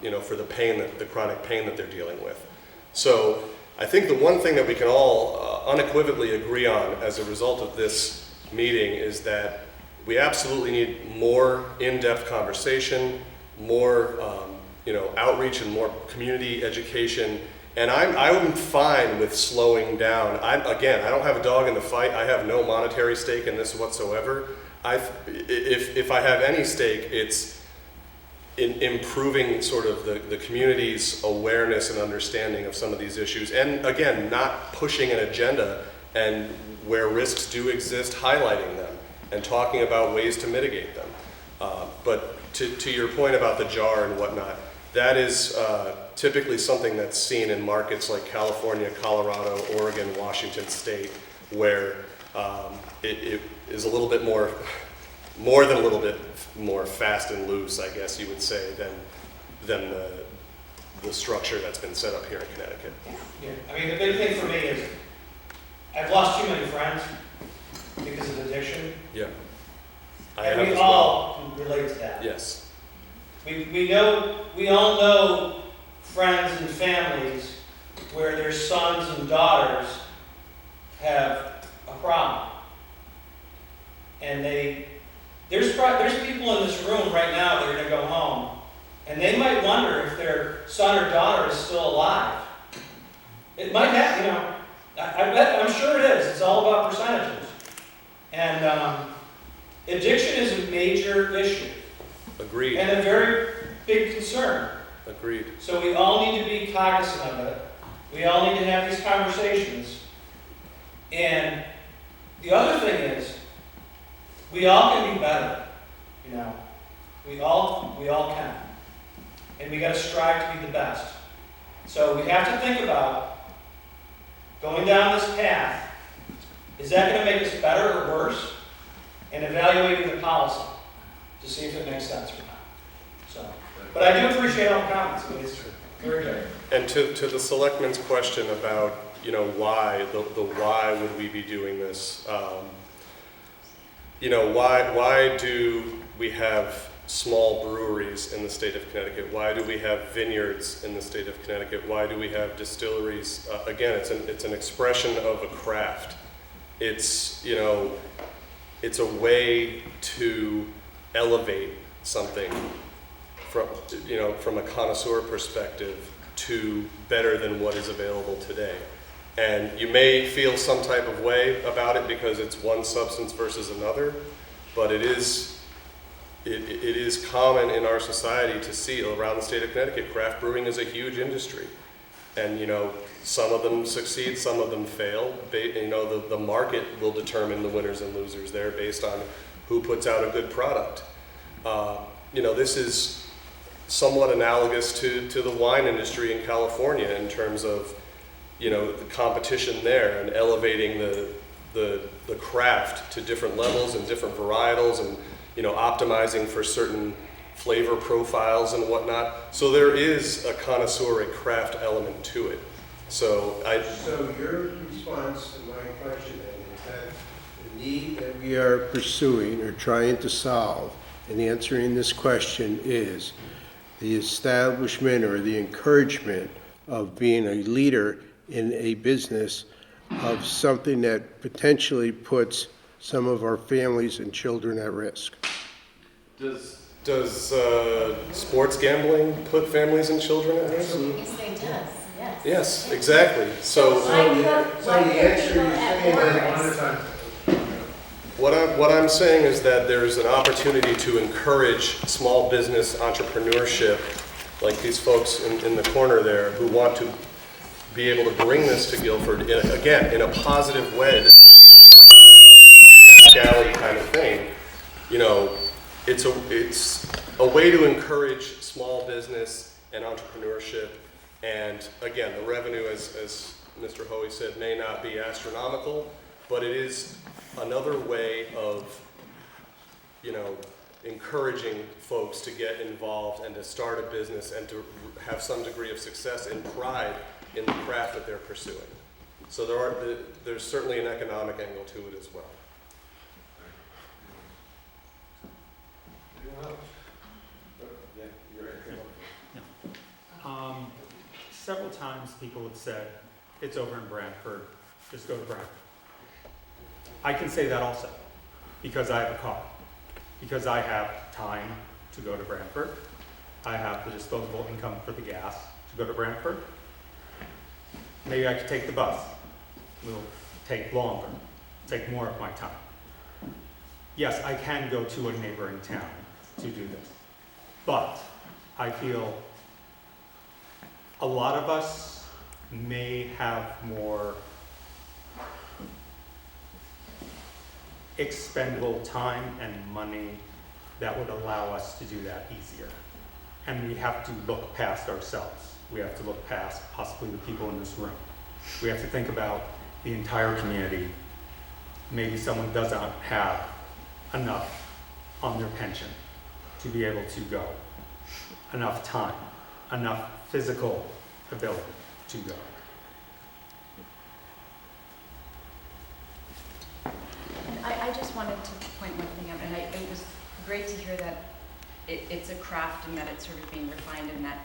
you know, for the pain, the chronic pain that they're dealing with. So I think the one thing that we can all unequivocally agree on as a result of this meeting is that we absolutely need more in-depth conversation, more you know, outreach and more community education. And I'm fine with slowing down. Again, I don't have a dog in the fight. I have no monetary stake in this whatsoever. If I have any stake, it's in improving sort of the community's awareness and understanding of some of these issues. And again, not pushing an agenda, and where risks do exist, highlighting them and talking about ways to mitigate them. But to your point about the jar and whatnot, that is typically something that's seen in markets like California, Colorado, Oregon, Washington State, where it is a little bit more than a little bit more fast and loose, I guess you would say, than the structure that's been set up here in Connecticut. Yeah, I mean, the big thing for me is I've lost too many friends because of addiction. Yeah. And we all can relate to that. Yes. We all know friends and families where their sons and daughters have a problem. And there's people in this room right now that are going to go home, and they might wonder if their son or daughter is still alive. It might have, you know, I'm sure it is. It's all about percentages. And addiction is a major issue. Agreed. And a very big concern. Agreed. So we all need to be cognizant of it. We all need to have these conversations. And the other thing is, we all can be better, you know. We all can. And we got to strive to be the best. So we have to think about going down this path. Is that going to make us better or worse? And evaluating the policy to see if it makes sense or not. So, but I do appreciate all the comments. I mean, it's very good. And to the selectmen's question about, you know, why, the why would we be doing this? You know, why do we have small breweries in the state of Connecticut? Why do we have vineyards in the state of Connecticut? Why do we have distilleries? Again, it's an expression of a craft. It's, you know, it's a way to elevate something from, you know, from a connoisseur perspective to better than what is available today. And you may feel some type of way about it because it's one substance versus another, but it is common in our society to see around the state of Connecticut, craft brewing is a huge industry. And, you know, some of them succeed, some of them fail. You know, the market will determine the winners and losers there based on who puts out a good product. You know, this is somewhat analogous to the wine industry in California in terms of, you know, the competition there and elevating the craft to different levels and different varietals and, you know, optimizing for certain flavor profiles and whatnot. So there is a connoisseur, a craft element to it. So So your response to my question then is that the need that we are pursuing or trying to solve and answering this question is the establishment or the encouragement of being a leader in a business of something that potentially puts some of our families and children at risk. Does sports gambling put families and children at risk? Yes, they does, yes. Yes, exactly. So what I'm saying is that there's an opportunity to encourage small business entrepreneurship, like these folks in the corner there who want to be able to bring this to Guilford, again, in a positive way. This alley kind of thing. You know, it's a way to encourage small business and entrepreneurship. And again, the revenue, as Mr. Hoey said, may not be astronomical, but it is another way of, you know, encouraging folks to get involved and to start a business and to have some degree of success and pride in the craft that they're pursuing. So there's certainly an economic angle to it as well. Several times people have said, it's over in Brantford, just go to Brantford. I can say that also, because I have a car, because I have time to go to Brantford. I have the disposable income for the gas to go to Brantford. Maybe I could take the bus. It'll take longer, take more of my time. Yes, I can go to a neighboring town to do this, but I feel a lot of us may have more expendable time and money that would allow us to do that easier. And we have to look past ourselves. We have to look past possibly the people in this room. We have to think about the entire community. Maybe someone doesn't have enough on their pension to be able to go, enough time, enough physical ability to go. I just wanted to point one thing out, and it was great to hear that it's a craft and that it's sort of being refined and that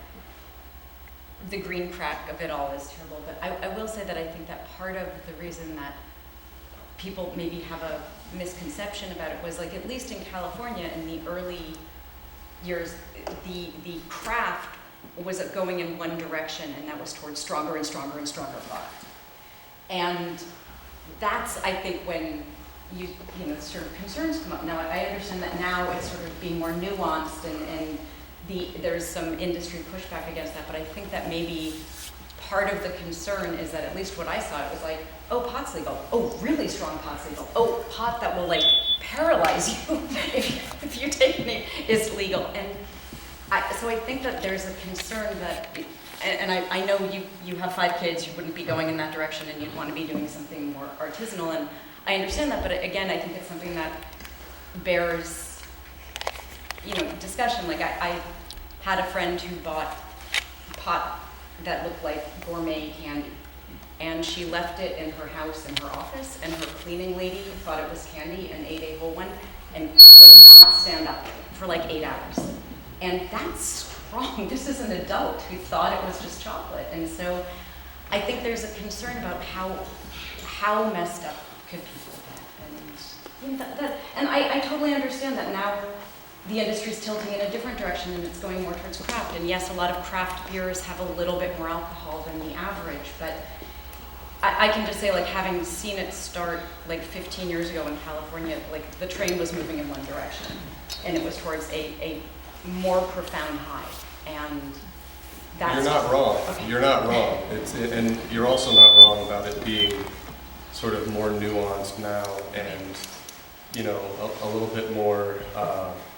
the green crack of it all is terrible. But I will say that I think that part of the reason that people maybe have a misconception about it was, like, at least in California in the early years, the craft was going in one direction, and that was towards stronger and stronger and stronger product. And that's, I think, when you know, sort of concerns come up. Now, I understand that now it's sort of being more nuanced, and there's some industry pushback against that, but I think that maybe part of the concern is that, at least what I saw, it was like, oh, pot's legal. Oh, really strong pot's legal. Oh, pot that will, like, paralyze you if you take it is legal. And so I think that there's a concern that, and I know you have 5 kids, you wouldn't be going in that direction, and you'd want to be doing something more artisanal, and I understand that, but again, I think it's something that bears, you know, discussion. Like, I had a friend who bought pot that looked like gourmet candy, and she left it in her house, in her office, and her cleaning lady thought it was candy and ate a whole one and could not stand up for like 8 hours. And that's strong. This is an adult who thought it was just chocolate. And so I think there's a concern about how messed up could people get. And I totally understand that now the industry's tilting in a different direction and it's going more towards craft. And yes, a lot of craft beers have a little bit more alcohol than the average, but I can just say, like, having seen it start like 15 years ago in California, like, the train was moving in one direction, and it was towards a more profound high. And that's— You're not wrong. Okay. You're not wrong. And you're also not wrong about it being sort of more nuanced now, and, you know, a little bit more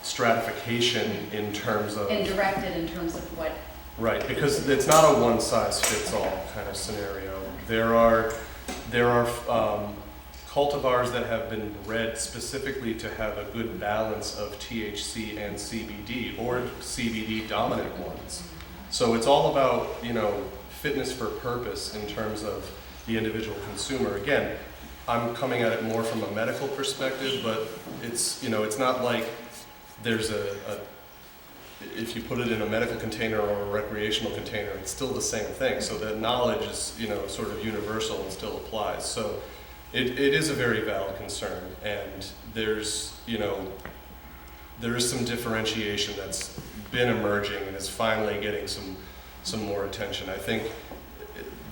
stratification in terms of— And directed in terms of what— Right, because it's not a one-size-fits-all kind of scenario. There are cultivars that have been bred specifically to have a good balance of THC and CBD, or CBD dominant ones. So it's all about, you know, fitness for purpose in terms of the individual consumer. Again, I'm coming at it more from a medical perspective, but it's, you know, it's not like there's if you put it in a medical container or a recreational container, it's still the same thing. So that knowledge is, you know, sort of universal and still applies. So it is a very valid concern, and there's, you know, there is some differentiation that's been emerging and is finally getting some more attention. I think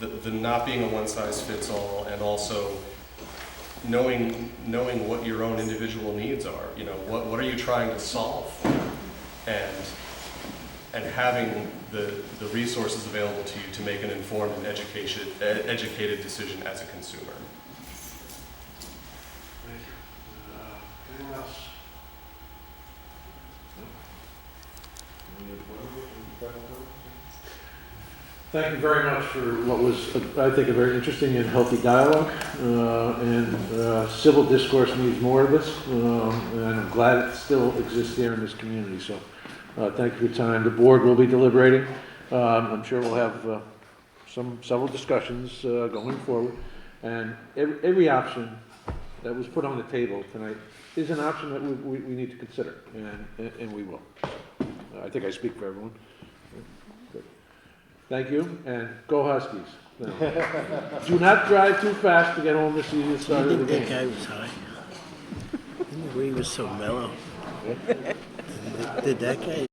the not being a one-size-fits-all, and also knowing what your own individual needs are. You know, what are you trying to solve for? And having the resources available to you to make an informed and educated decision as a consumer. Thank you. Anyone else? Thank you very much for what was, I think, a very interesting and healthy dialogue. Civil discourse needs more of this, and I'm glad it still exists here in this community. So thank you for your time. The board will be deliberating. I'm sure we'll have several discussions going forward. And every option that was put on the table tonight is an option that we need to consider, and we will. I think I speak for everyone. Good. Thank you, and go Huskies. Do not drive too fast to get home to see the start of the game. That guy was high. He was so mellow. Did that guy?